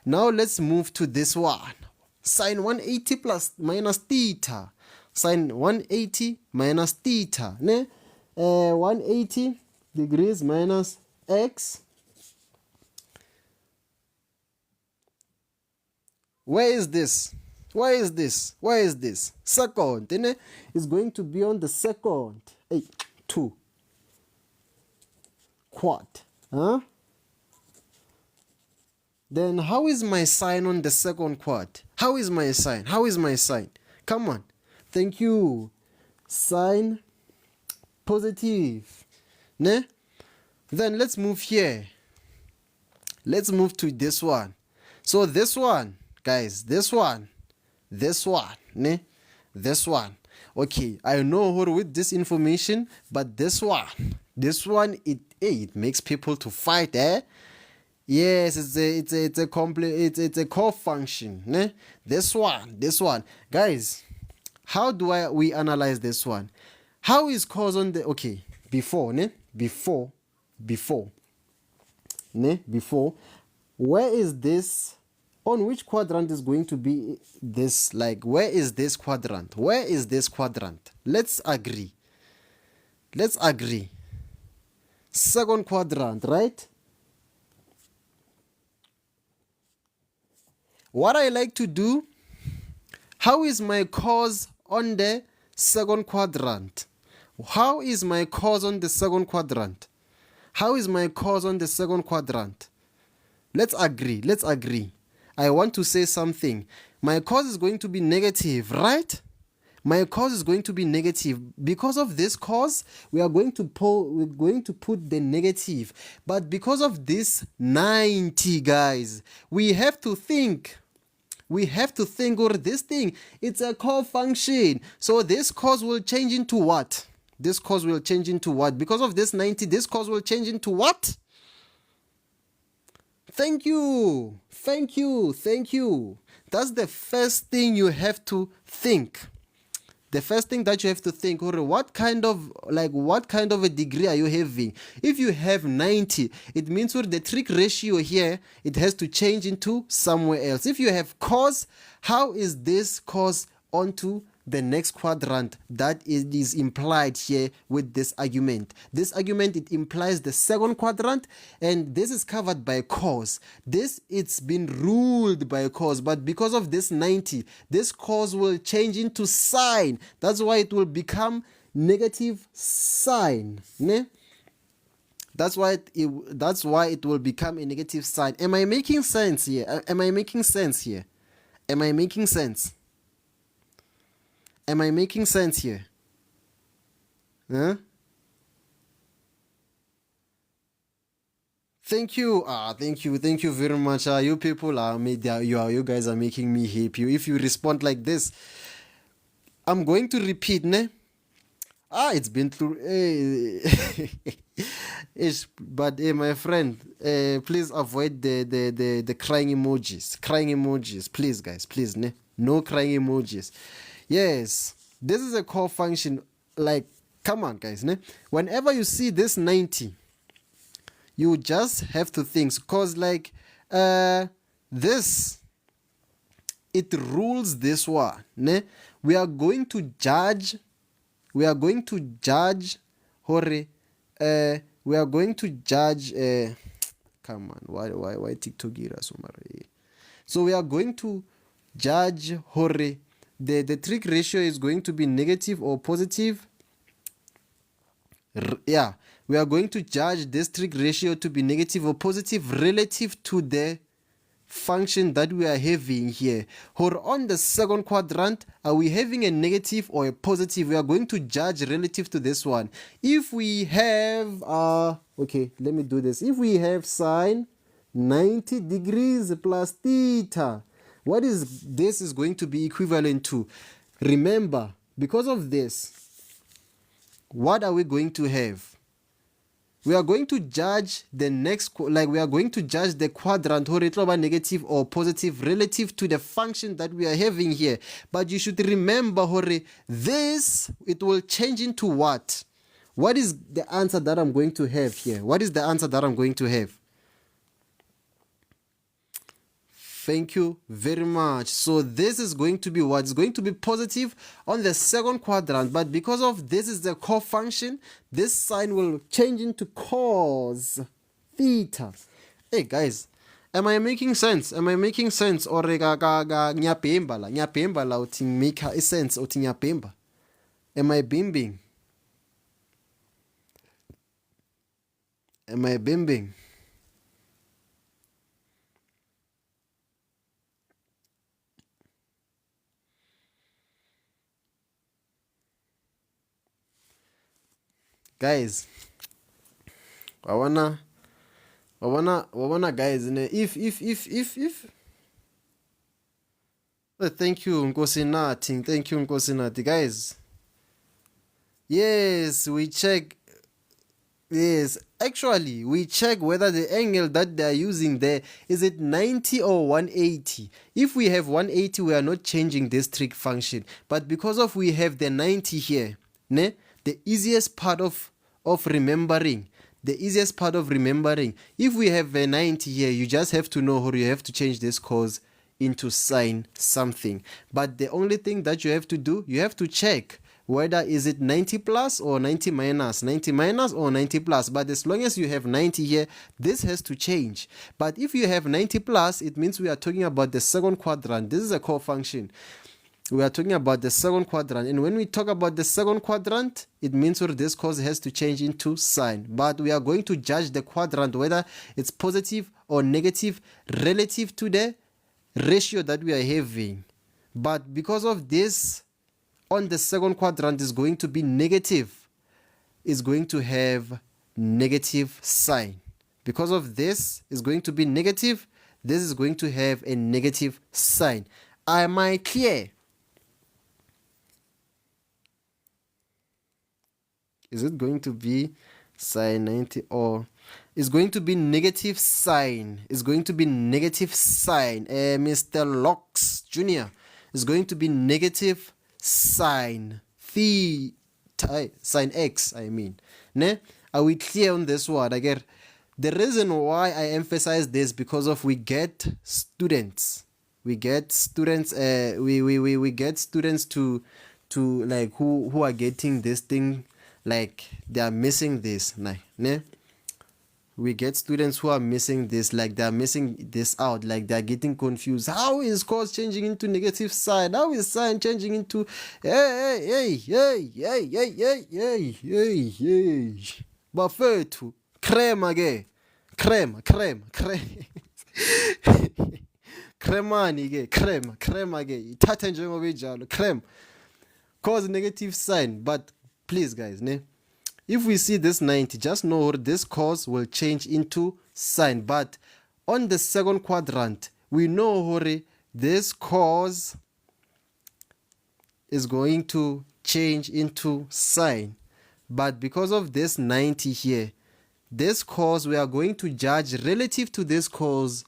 Now let's move to this one. Sine 180 plus minus theta. Sine 180 minus theta. Ne? 180 degrees minus x. Where is this? Second. Ne? It's going to be on the second. 2. Quad. Huh? Then how is my sign on the second quad? How is my sign? How is my sign? Come on. Thank you. Sign positive. Ne? Then let's move here. Let's move to this one. So this one, guys, this one, ne? This one. Okay, I know with this information, but this one, it makes people to fight, eh? Yes, it's a core function, ne? This one, guys. How do we analyze this one? How is cos on the before, ne? Before, ne? Before, where is this? On which quadrant is going to be this? Like, where is this quadrant? Where is this quadrant? Let's agree. Second quadrant, right? What I like to do, how is my cos on the second quadrant? How is my cos on the second quadrant? How is my cos on the second quadrant? Let's agree. I want to say something. My cos is going to be negative, right? My cos is going to be negative. Because of this cos, we're going to put the negative. But because of this 90, guys, we have to think, or this thing, it's a core function. So this cos will change into what? This cos will change into what? Because of this 90, this cos will change into what? Thank you. That's the first thing you have to think. The first thing that you have to think, what kind of a degree are you having? If you have 90, it means the trig ratio here, it has to change into somewhere else. If you have cos, how is this cos onto the next quadrant that is implied here with this argument? This argument, it implies the second quadrant, and this is covered by cos. It's been ruled by cos, but because of this 90, this cos will change into sine. That's why it will become negative sine, ne? That's why it will become a negative sign. Am I making sense here? Am I making sense here? Huh? Thank you. Thank you very much. You people you guys are making me happy. If you respond like this, I'm going to repeat, ne? It's been through. But my friend, please avoid the crying emojis. Please, guys, please, ne? No crying emojis. Yes, this is a core function. Like, come on, guys, ne? Whenever you see this 90, you just have to think, because this, it rules this one, ne? We are going to judge come on, why TikTok ira so mara. So we are going to judge the trig ratio is going to be negative or positive. We are going to judge this trig ratio to be negative or positive relative to the function that we are having here. Or on the second quadrant, are we having a negative or a positive? We are going to judge relative to this one. If we have let me do this. If we have sine 90 degrees plus theta, what is this is going to be equivalent to? Remember, because of this, what are we going to have? We are going to judge the next, we are going to judge the quadrant, or negative or positive relative to the function that we are having here. But you should remember, this, it will change into what? What is the answer that I'm going to have here? What is the answer that I'm going to have? Thank you very much. So this is going to be what? It's going to be positive on the second quadrant, but because of this is the core function, this sign will change into cos theta. Hey guys, am I making sense? Or nyapemba la uthi make sense uthi nyapemba? Am I bimbing? guys, wabona guys, if thank you Nkosinathi, guys. Yes, we check. Yes, actually, we check whether the angle that they are using there is it 90 or 180. If we have 180, we are not changing this trig function. But because of we have the 90 here, ne, the easiest part of remembering, if we have a 90 here, you just have to know how you have to change this cos into sine something. But the only thing that you have to do, you have to check whether is it 90 plus or 90 minus, 90 minus or 90 plus. But as long as you have 90 here, this has to change. But if you have 90 plus, it means we are talking about the second quadrant. This is a core function. We are talking about the second quadrant. And when we talk about the second quadrant, it means this cos has to change into sine. But we are going to judge the quadrant, whether it's positive or negative relative to the ratio that we are having. But because of this, on the second quadrant is going to be negative, is going to have negative sign. Because of this is going to be negative, this is going to have a negative sign. Am I clear? Is it going to be sine 90 or is going to be negative sign? Is going to be negative sign. Mr. Locks Jr. is going to be negative sine theta, sine x, I mean. Ne? Are we clear on this one? Again, the reason why I emphasize this because of we get students. We get students we get students to like who are getting this thing, like they are missing this. Ne? We get students who are missing this, like they are missing this out, like they are getting confused. How is cos changing into negative sine? How is sine changing into hey. Bafethu crema ke crema cremani ke crema ke ithatha njengoba injalo crema cause negative sign. But please guys, ne, if we see this 90, just know this cos will change into sine. But on the second quadrant, we know this cos is going to change into sine. But because of this 90 here, this cos we are going to judge relative to this cos.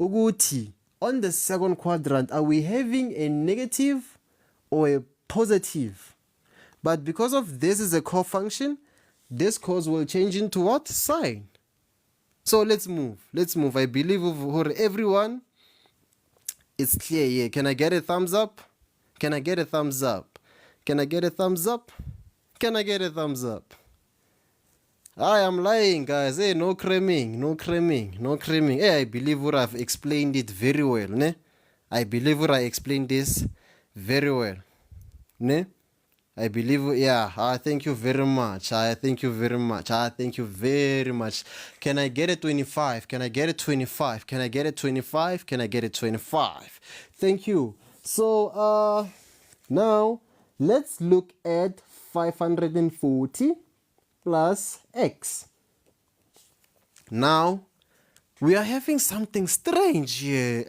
Uguti, on the second quadrant, are we having a negative or a positive? But because of this is a core function, this cos will change into what? Sine. So let's move. I believe everyone is clear here. Can I get a thumbs up? Can I get a thumbs up? I am lying, guys. Hey, no cramming. Hey, I believe I've explained it very well, ne? I believe I explained this very well, ne? I believe, yeah, thank you very much. Thank you very much. Can I get a 25? Thank you. So, now, let's look at 540 plus x. Now, we are having something strange here.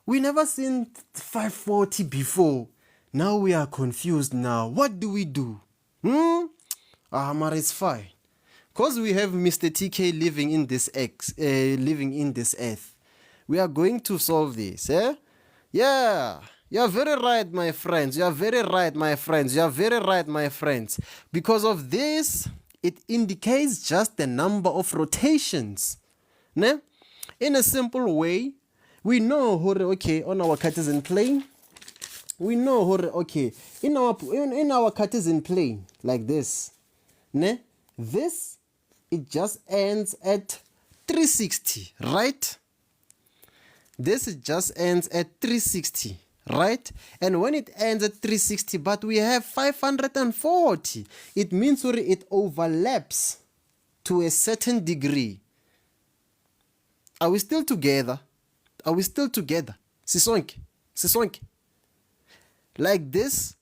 We never seen 540 before. Now we are confused now. What do we do? But it's fine. Because we have Mr. TK living in this earth. We are going to solve this. Yeah. You are very right, my friends. Because of this, it indicates just the number of rotations. Ne? In a simple way, we know, okay, on our Cartesian plane, we know, okay, in our Cartesian plane, like this, ne? This, it just ends at 360, right? This just ends at 360, right? And when it ends at 360, but we have 540, it means it overlaps to a certain degree. Are we still together? Sisonke. Like this,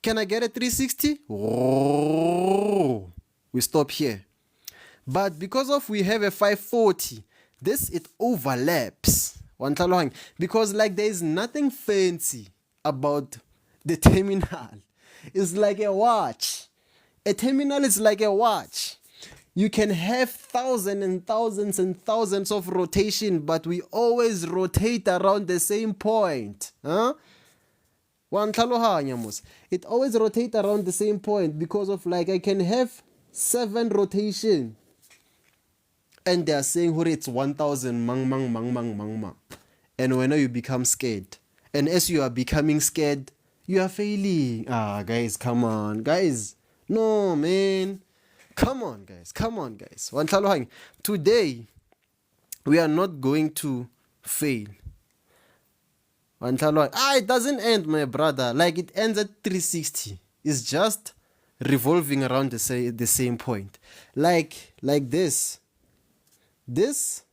can I get a 360? Oh, we stop here. But because of we have a 540, this it overlaps. Because like there is nothing fancy about the terminal. It's like a watch. A terminal is like a watch. You can have thousands and thousands and thousands of rotation, but we always rotate around the same point. Huh? It always rotates around the same point because of like I can have 7 rotation and they are saying it's 1000 mang. And when you become scared, and as you are becoming scared, you are failing. Guys, come on, guys. No, man. Come on, guys. Today, we are not going to fail. It doesn't end, my brother. Like it ends at 360. It's just revolving around the same point. Like this. This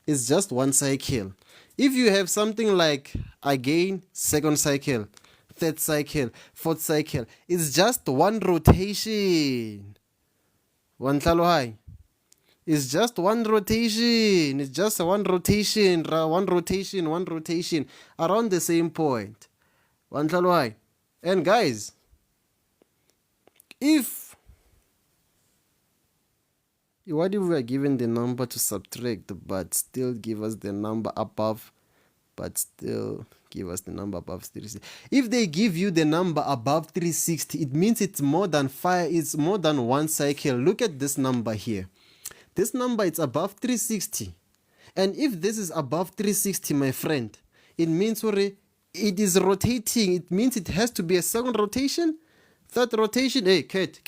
is just one cycle. If you have something like, again, second cycle, third cycle, fourth cycle, it's just one rotation. It's just one rotation. It's just one rotation around the same point. And guys, what if we are given the number to subtract, but still give us the number above, 360? If they give you the number above 360, it means it's more than 5, it's more than one cycle. Look at this number here. This number is above 360. And if this is above 360, my friend, it means it is rotating. It means it has to be a second rotation, third rotation. Hey, Kate.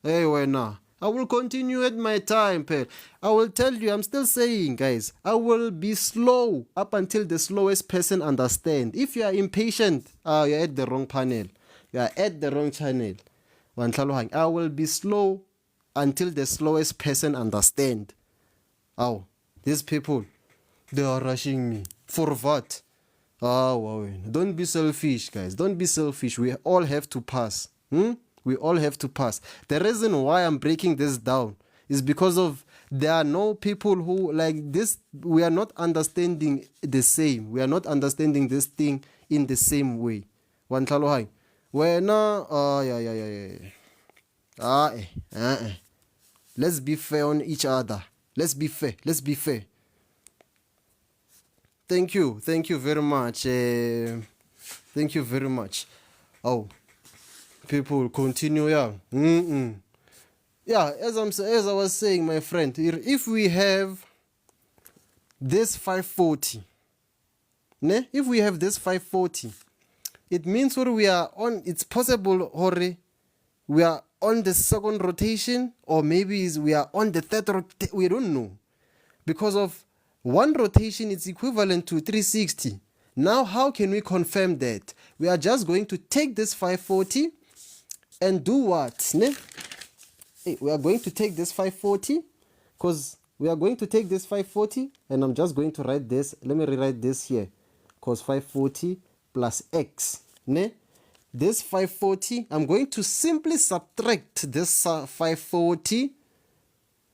Hey, why now? I will continue at my time, pal. I will tell you, I'm still saying, guys, I will be slow up until the slowest person understands. If you are impatient, you're at the wrong panel. You are at the wrong channel. I will be slow until the slowest person understands. These people, they are rushing me. For what? Wow. Don't be selfish, guys. Don't be selfish. We all have to pass. We all have to pass. The reason why I'm breaking this down is because of there are no people who like this. We are not understanding the same. We are not understanding this thing in the same way. Yeah. Let's be fair on each other. Let's be fair. Thank you very much. Thank you very much. People continue, as I was saying, my friend, if we have this 540, it means we are on. It's possible, we are on the second rotation, or maybe we are on the third rotation. We don't know, because of one rotation is equivalent to 360. Now, how can we confirm that? We are just going to take this 540. And do what? We are going to take this 540, because we are going to take this 540, and I'm just going to write this. Let me rewrite this here, because 540 plus x. This 540, I'm going to simply subtract this 540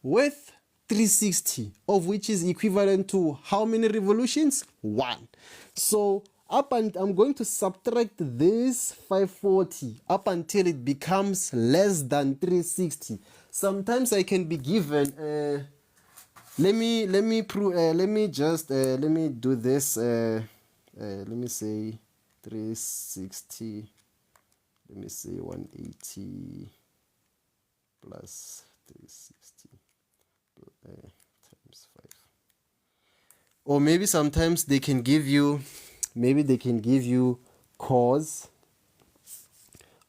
with 360, of which is equivalent to how many revolutions? 1. So I'm going to subtract this 540 up until it becomes less than 360. Sometimes I can be given. Let me do this. Let me say 360. Let me say 180 plus 360 times 5. Or maybe sometimes they can give you. Maybe they can give you cos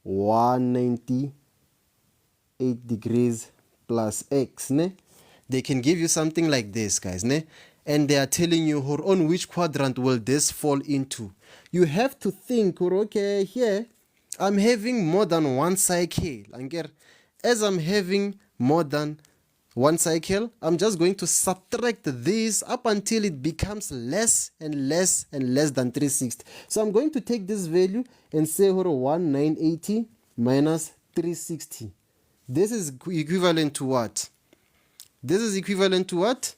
198 degrees plus x. They can give you something like this, guys. And they are telling you on which quadrant will this fall into. You have to think, okay, here I'm having more than one cycle. As I'm having more than one cycle, I'm just going to subtract this up until it becomes less and less and less than 360. So I'm going to take this value and say 1980 minus 360. this is equivalent to what? This is equivalent to what?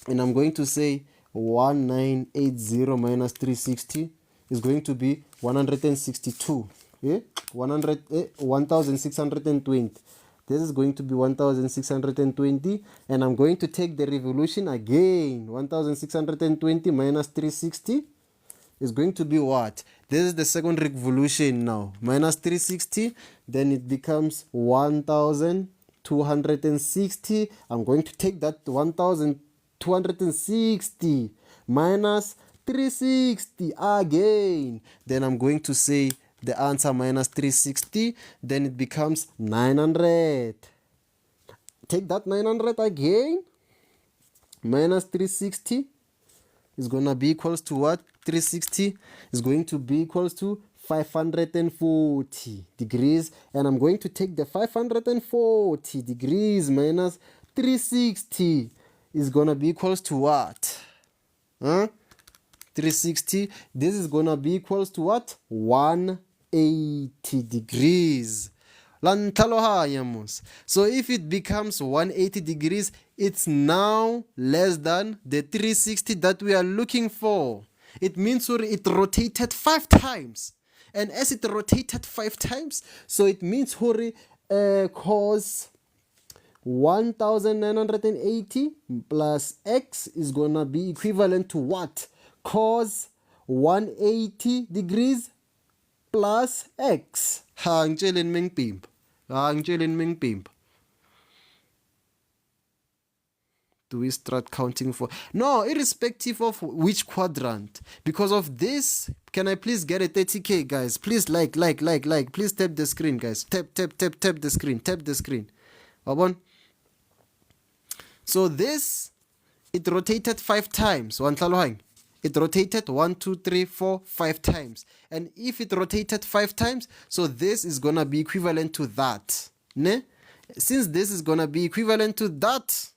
And I'm going to say 1980 minus 360 is going to be 162. Yeah? 1620. This is going to be 1620, and I'm going to take the revolution again. 1620 minus 360 is going to be what? This is the second revolution now. Minus 360, then it becomes 1260. I'm going to take that 1260 minus 360 again. Then I'm going to say the answer minus 360. Then it becomes 900. Take that 900 again. Minus 360 is going to be equals to what? 360 is going to be equals to 540 degrees. And I'm going to take the 540 degrees minus 360 is going to be equals to what? 360. This is going to be equals to what? 180 degrees. So if it becomes 180 degrees, it's now less than the 360 that we are looking for. It means it rotated 5 times. And as it rotated 5 times, so it means cos 1980 plus x is going to be equivalent to what? Cos 180 degrees plus x. Ngitsheleni mengipimpa. Ngitsheleni mengipimpa. Do we start counting for? No, irrespective of which quadrant. Because of this, can I please get a 30k, guys? Please like. Please tap the screen, guys. Tap the screen. Tap the screen. Abon. So this, it rotated 5 times. It rotated 1, 2, 3, 4, 5 times. And if it rotated 5 times, so this is going to be equivalent to that. Ne? Since this is going to be equivalent to that,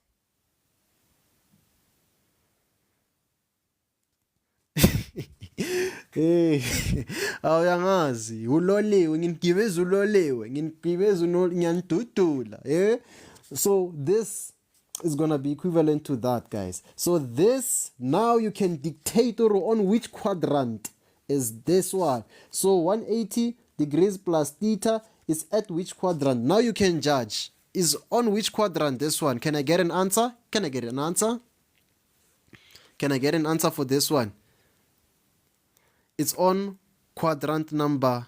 hey, awuyangazi uloliwe nginigibeza uloliwe nginigibeza ngiyandudula so this is gonna be equivalent to that, guys. So this, now you can dictate on which quadrant is this one. So 180 degrees plus theta is at which quadrant? Now you can judge is on which quadrant this one. Can I get an answer? Can I get an answer for this one? It's on quadrant number.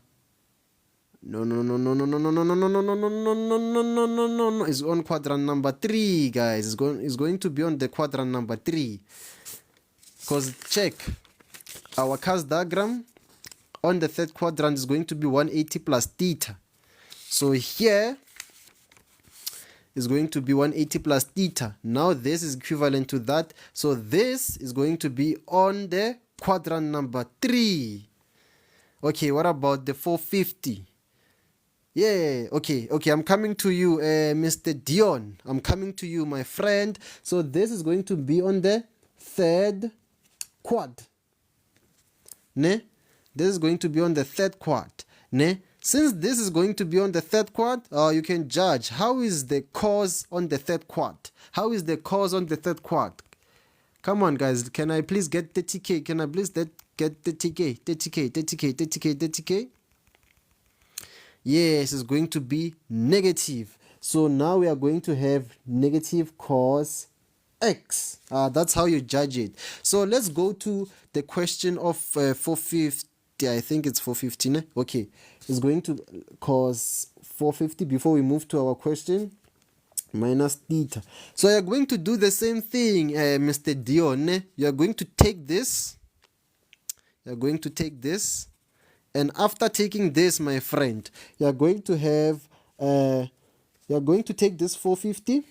No. It's on quadrant number 3, guys. It's going to be on the quadrant number 3. Because check our CAS diagram on the third quadrant is going to be 180 plus theta. So here is going to be 180 plus theta. Now this is equivalent to that. So this is going to be on the quadrant number 3. Okay, what about the 450? Yeah, okay, I'm coming to you, Mr. Dion. I'm coming to you, my friend. So this is going to be on the third quad. Ne? This is going to be on the third quad. Ne? Since this is going to be on the third quad, you can judge how is the cos on the third quad. How is the cos on the third quad? Come on, guys. Can I please get 30k? Can I please get 30k? 30k. Yes, it's going to be negative. So now we are going to have negative cos x. That's how you judge it. So let's go to the question of 450. I think it's 450. Ne? Okay, it's going to cos 450 before we move to our question. Minus theta. So you're going to do the same thing, Mr. Dion. You're going to take this. And after taking this, my friend, you're going to have you're going to take this 450.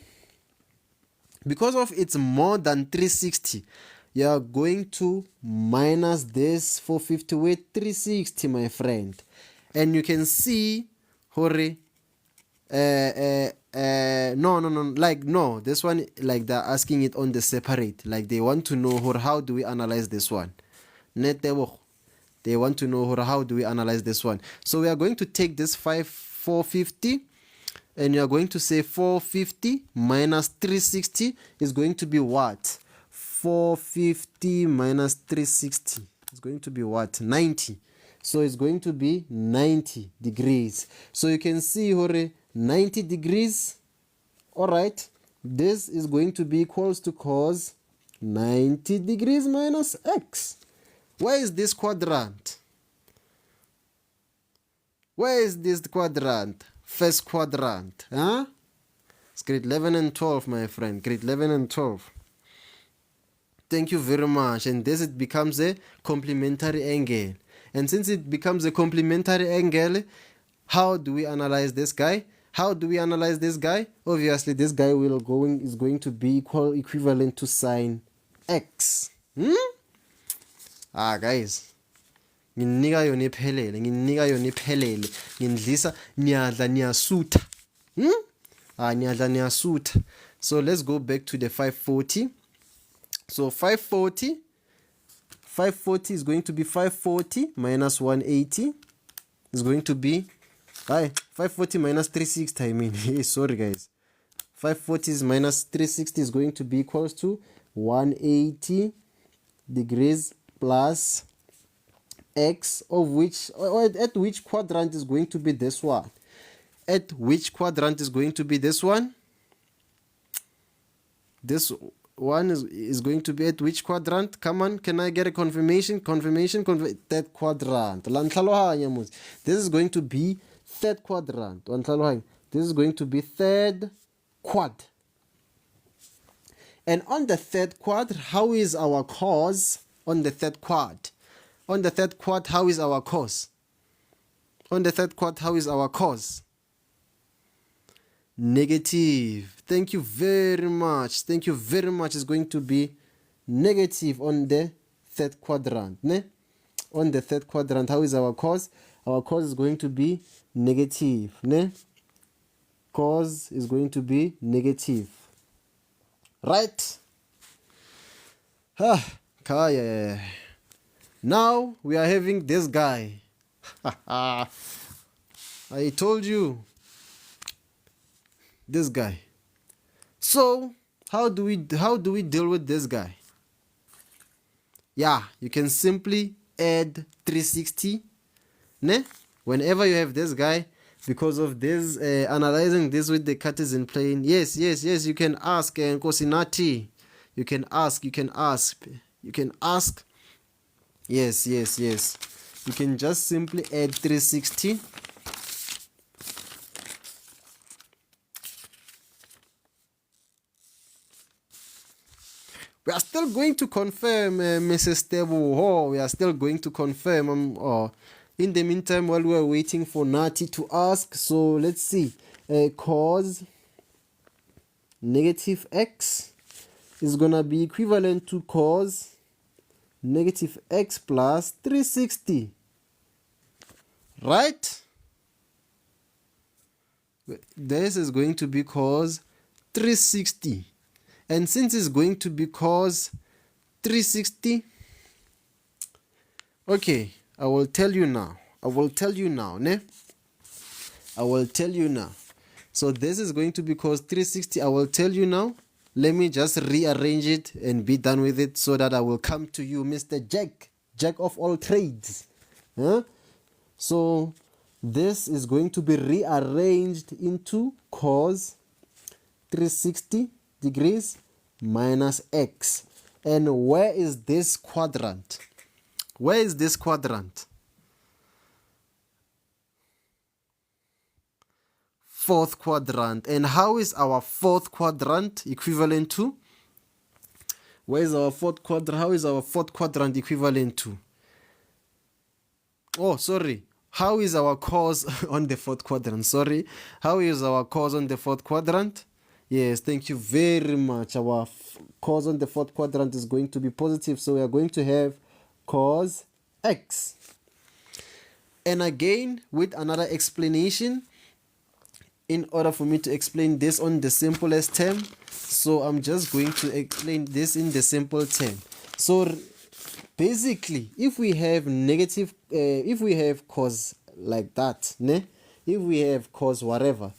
Because of it's more than 360, you're going to minus this 450 with 360, my friend. And you can see, hurry. No, this one, like they're asking it on the separate, like they want to know how do we analyze this one. They want to know how do we analyze this one. So we are going to take this 450 and you are going to say 450 minus 360 is going to be what? 450 minus 360 is going to be what? 90. So it's going to be 90 degrees. So you can see here 90 degrees. All right, this is going to be equals to cos 90 degrees minus x. Where is this quadrant? Where is this quadrant? First quadrant, huh? It's grade 11 and 12, my friend. Grade 11 and 12. Thank you very much. And this it becomes a complementary angle. And since it becomes a complementary angle, how do we analyze this guy? How do we analyze this guy? Obviously, this guy is going to be equivalent to sine x. Guys. Nginika yona iphelele ngindlisa niyadla niyasutha. Niyadla niyasutha. So let's go back to the 540. So 540 is going to be 540 minus 180 is going to be 540 minus 360, I mean. Sorry guys. 540 is minus 360 is going to be equals to 180 degrees plus x, of which, at which quadrant is going to be this one? At which quadrant is going to be this one? This one is going to be at which quadrant? Come on, can I get a confirmation? Third quadrant. This is going to be third quadrant. This is going to be third quad. And on the third quad, how is our cos on the third quad? On the third quad, how is our cos? On the third quad, how is our cos? Negative. Thank you very much. Thank you very much. It's going to be negative on the third quadrant. Ne? On the third quadrant, how is our cos? Our cos is going to be negative. Ne? Cos is going to be negative. Right? Kaya. Now we are having this guy. I told you. This guy. So how do we deal with this guy? Yeah, you can simply add 360. Ne? Whenever you have this guy, because of this analyzing this with the Cartesian plane. Yes, you can ask Kosinati. You can ask. Yes. You can just simply add 360. We are still going to confirm, Mrs. Tebo. We are still going to confirm. In the meantime, while we are waiting for Nati to ask, so let's see. Cos negative x is going to be equivalent to cos negative x plus 360. Right? This is going to be cos 360. And since it's going to be cos 360, okay, I will tell you now, ne? I will tell you now. So this is going to be cos 360. I will tell you now. Let me just rearrange it and be done with it so that I will come to you, Mr. Jack of all trades. Huh? So this is going to be rearranged into cos 360 degrees minus x. And where is this quadrant? Where is this quadrant? Fourth quadrant. And how is our fourth quadrant equivalent to? Where is our fourth quadrant? How is our fourth quadrant equivalent to? Oh, sorry. How is our cos on the fourth quadrant? Sorry. How is our cos on the fourth quadrant? Yes, thank you very much. Our cos on the fourth quadrant is going to be positive. So we are going to have cos x. And again, with another explanation, in order for me to explain this on the simplest term, so I'm just going to explain this in the simple term. So basically, if we have cos like that, ne? If we have cos whatever,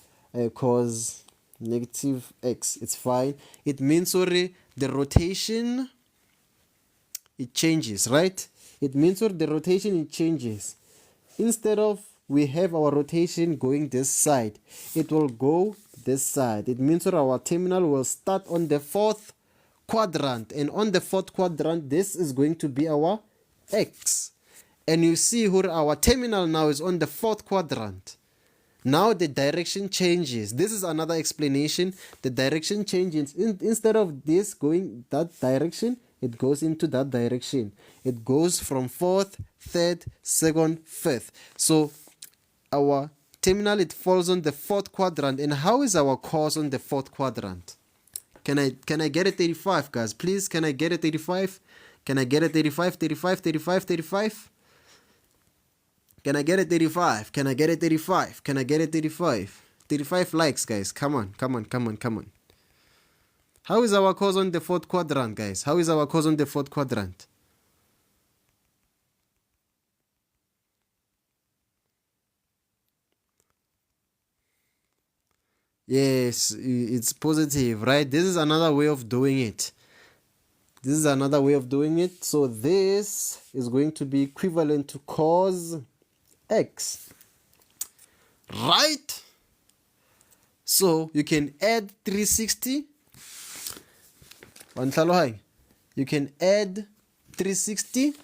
cos negative x. It's fine. It means, sorry, the rotation, it changes, right? It means, sorry, the rotation, it changes. Instead of we have our rotation going this side, it will go this side. It means that our terminal will start on the fourth quadrant, and on the fourth quadrant, this is going to be our x. And you see where our terminal now is on the fourth quadrant. Now the direction changes. This is another explanation. The direction changes. Instead of this going that direction, it goes into that direction. It goes from fourth, third, second, fifth. So our terminal, it falls on the fourth quadrant. And how is our cos on the fourth quadrant? Can I get a 35, guys? Please, can I get a 35? Can I get a 35, 35, 35, 35? Can I get a 35? Can I get a 35? Can I get a 35? 35 likes, guys. Come on, come on, come on, come on. How is our cos on the fourth quadrant, guys? How is our cos on the fourth quadrant? Yes, it's positive, right? This is another way of doing it. This is another way of doing it. So this is going to be equivalent to cos x, right? So you can add 360. You can add 360.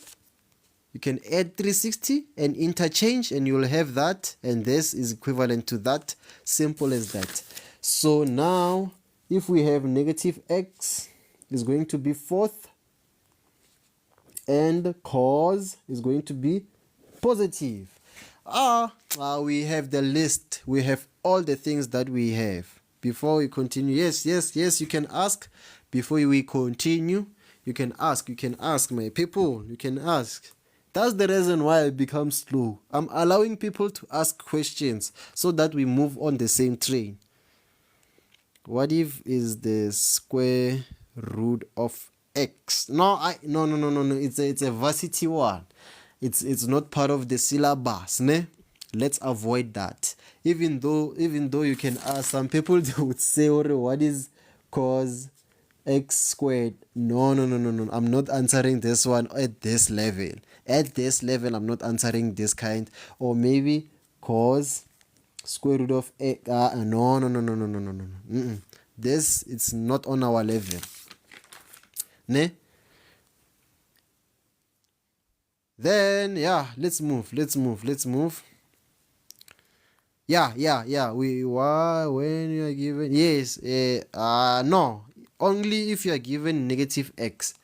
You can add 360 and interchange, and you will have that, and this is equivalent to that. Simple as that. So now if we have negative x is going to be fourth, and cos is going to be positive. We have the list. We have all the things that we have. Before we continue, yes, you can ask. Before we continue, you can ask, my people, you can ask. That's the reason why I become slow. I'm allowing people to ask questions so that we move on the same train. What if is the square root of x? No. It's a varsity one. It's not part of the syllabus, ne? Let's avoid that. Even though you can ask, some people they would say, what is cos x squared? No. I'm not answering this one at this level. At this level, I'm not answering this kind. Or maybe cos square root of x. No. This, it's not on our level. Ne? Then let's move. Yeah. When you are given no, only if you are given negative x,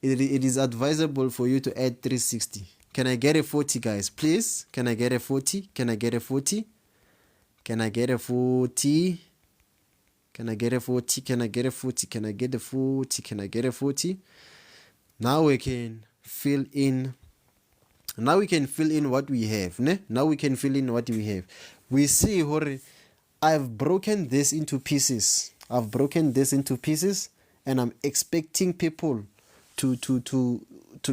it is advisable for you to add 360. Can I get a 40, guys? Please, can I get a 40? Can I get a 40? Can I get a 40? Can I get a 40? Can I get a 40? Can I get a 40? Can I get a 40? Now we can fill in. Now we can fill in what we have. Ne? Now we can fill in what we have. We see, I've broken this into pieces. And I'm expecting people to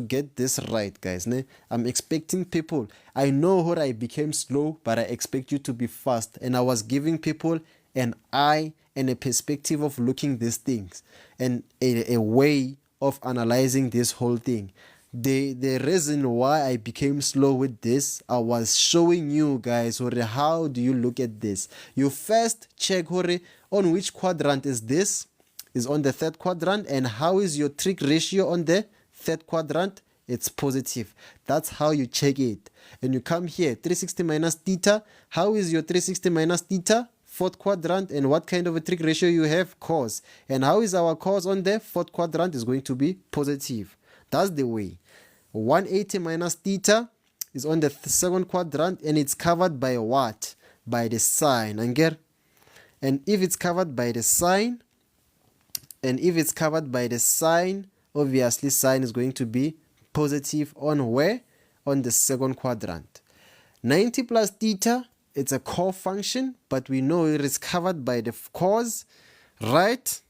get this right, guys. Ne? I'm expecting people. I know I became slow, but I expect you to be fast. And I was giving people an eye and a perspective of looking these things and a way of analyzing this whole thing. The reason why I became slow with this, I was showing you guys how do you look at this. You first check on which quadrant is this. Is on the third quadrant, and how is your trig ratio on the third quadrant? It's positive. That's how you check it. And you come here, 360 minus theta. How is your 360 minus theta? Fourth quadrant. And what kind of a trig ratio you have? Cos. And how is our cos on the fourth quadrant? Is going to be positive. That's the way. 180 minus theta is on the second quadrant, and it's covered by what? By the sine. And if it's covered by the sine, obviously sine is going to be positive on where? On the second quadrant. 90 plus theta, it's a cofunction, but we know it is covered by the cos, right?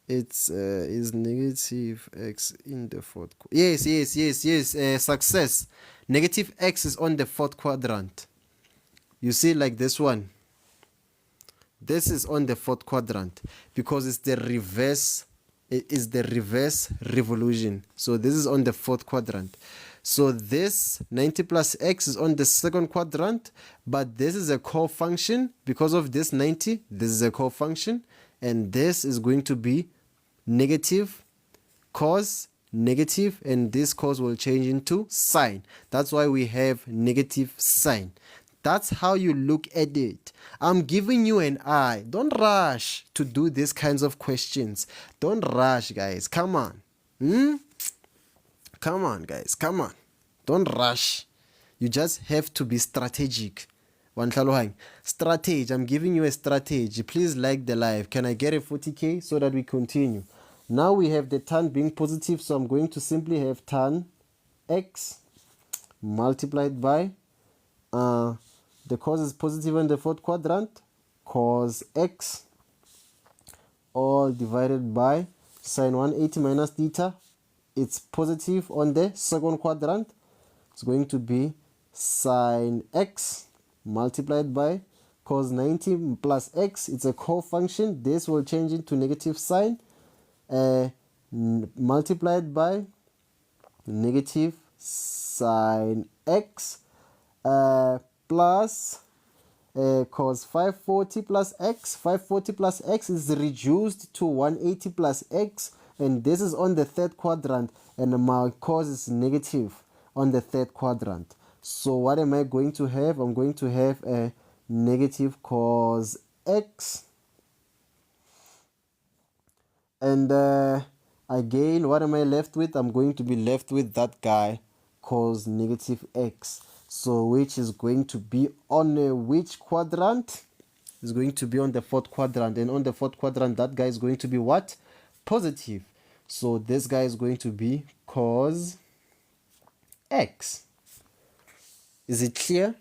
It's is negative x in the fourth. Yes. Success. Negative x is on the fourth quadrant. You see, like this one. This is on the fourth quadrant because it's the reverse. It is the reverse revolution. So this is on the fourth quadrant. So this 90 plus x is on the second quadrant, but this is a co-function. Because of this 90, this is a co-function, and this is going to be negative cos negative, and this cos will change into sine. That's why we have negative sine. That's how you look at it. I'm giving you an eye. Don't rush to do these kinds of questions. Don't rush, guys. Come on. Come on, guys. Come on. Don't rush. You just have to be strategic. Strategy. I'm giving you a strategy. Please like the live. Can I get a 40k so that we continue? Now we have the tan being positive, so I'm going to simply have tan x multiplied by the cos is positive in the fourth quadrant, cos x, all divided by sine 180 minus theta. It's positive on the second quadrant. It's going to be sine x multiplied by cos 90 plus x. It's a co-function. This will change into negative sine multiplied by negative sine x plus cos 540 plus x. 540 plus x is reduced to 180 plus x, and this is on the third quadrant, and my cos is negative on the third quadrant. So what am I going to have? I'm going to have a negative cos x, and again, what am I left with? I'm going to be left with that guy cos negative x. So which is going to be on which quadrant? It's going to be on the fourth quadrant, and on the fourth quadrant that guy is going to be what? Positive. So this guy is going to be cos x. Is it clear?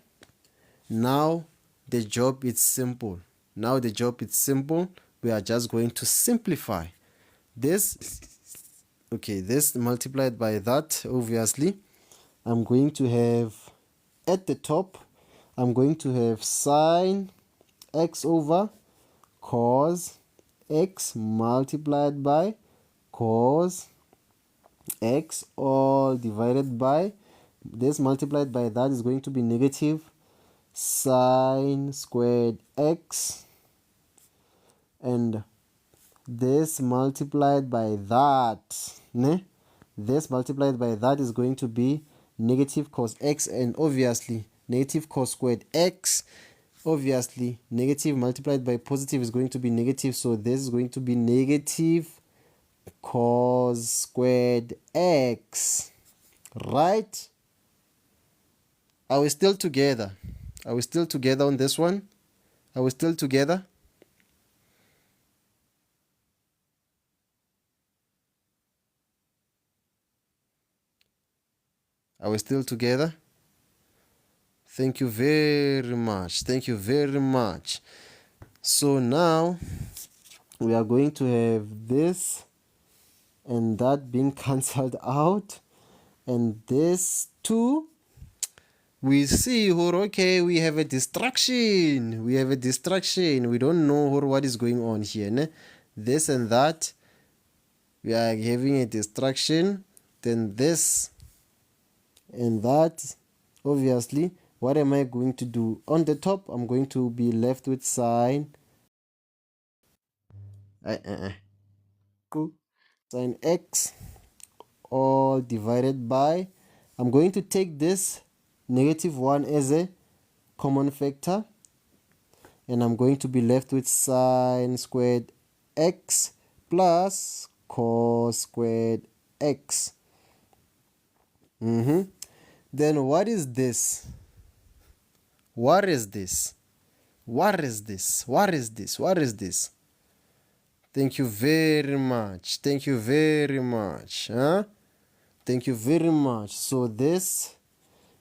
Now the job is simple. Now the job is simple. We are just going to simplify this. Okay, this multiplied by that, obviously. I'm going to have at the top, I'm going to have sine x over cos x multiplied by cos x, all divided by this multiplied by that is going to be negative sine squared x, and this multiplied by that, this multiplied by that is going to be negative cos x, and obviously negative cos squared x. Obviously negative multiplied by positive is going to be negative, so this is going to be negative cos squared x. Right? Are we still together? Are we still together on this one? Are we still together? Are we still together? Thank you very much. Thank you very much. So now we are going to have this and that being cancelled out, and this too. We see, okay, we have a distraction. We have a distraction. We don't know what is going on here. Ne? This and that. We are having a distraction. Then this and that. Obviously, what am I going to do? On the top, I'm going to be left with sine. Sine x all divided by, I'm going to take this negative 1 as a common factor, and I'm going to be left with sine squared x plus cos squared x. Then what is this? What is this? What is this? What is this? What is this? Thank you very much. Thank you very much. Thank you very much. So this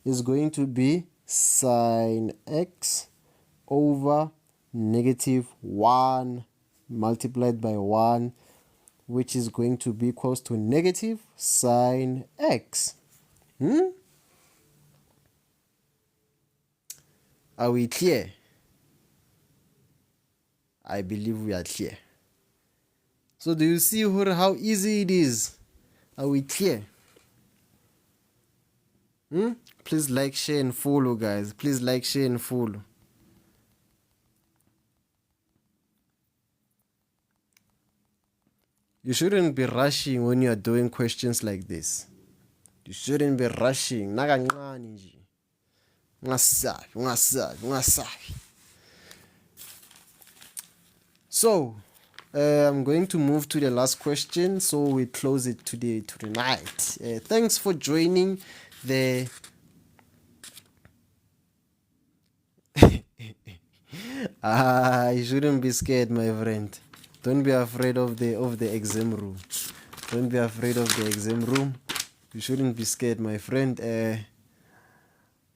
is going to be sine x over negative 1 multiplied by 1, which is going to be equals to negative sine x. Are we clear? I believe we are clear. So do you see how easy it is? Are we clear? Please like, share and follow, guys. Please like, share and follow. You shouldn't be rushing when you are doing questions like this. You shouldn't be rushing. Nakancane nje. Ungasabi. So, I'm going to move to the last question, so we close it today to the night. Thanks for joining the you shouldn't be scared, my friend. Don't be afraid of the exam room. Don't be afraid of the exam room. You shouldn't be scared, my friend.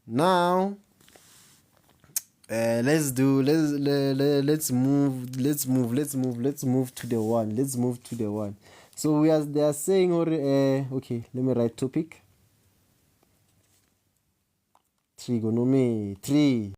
Now let's move to the one. So they are saying, okay, let me write topic. Trigonometry.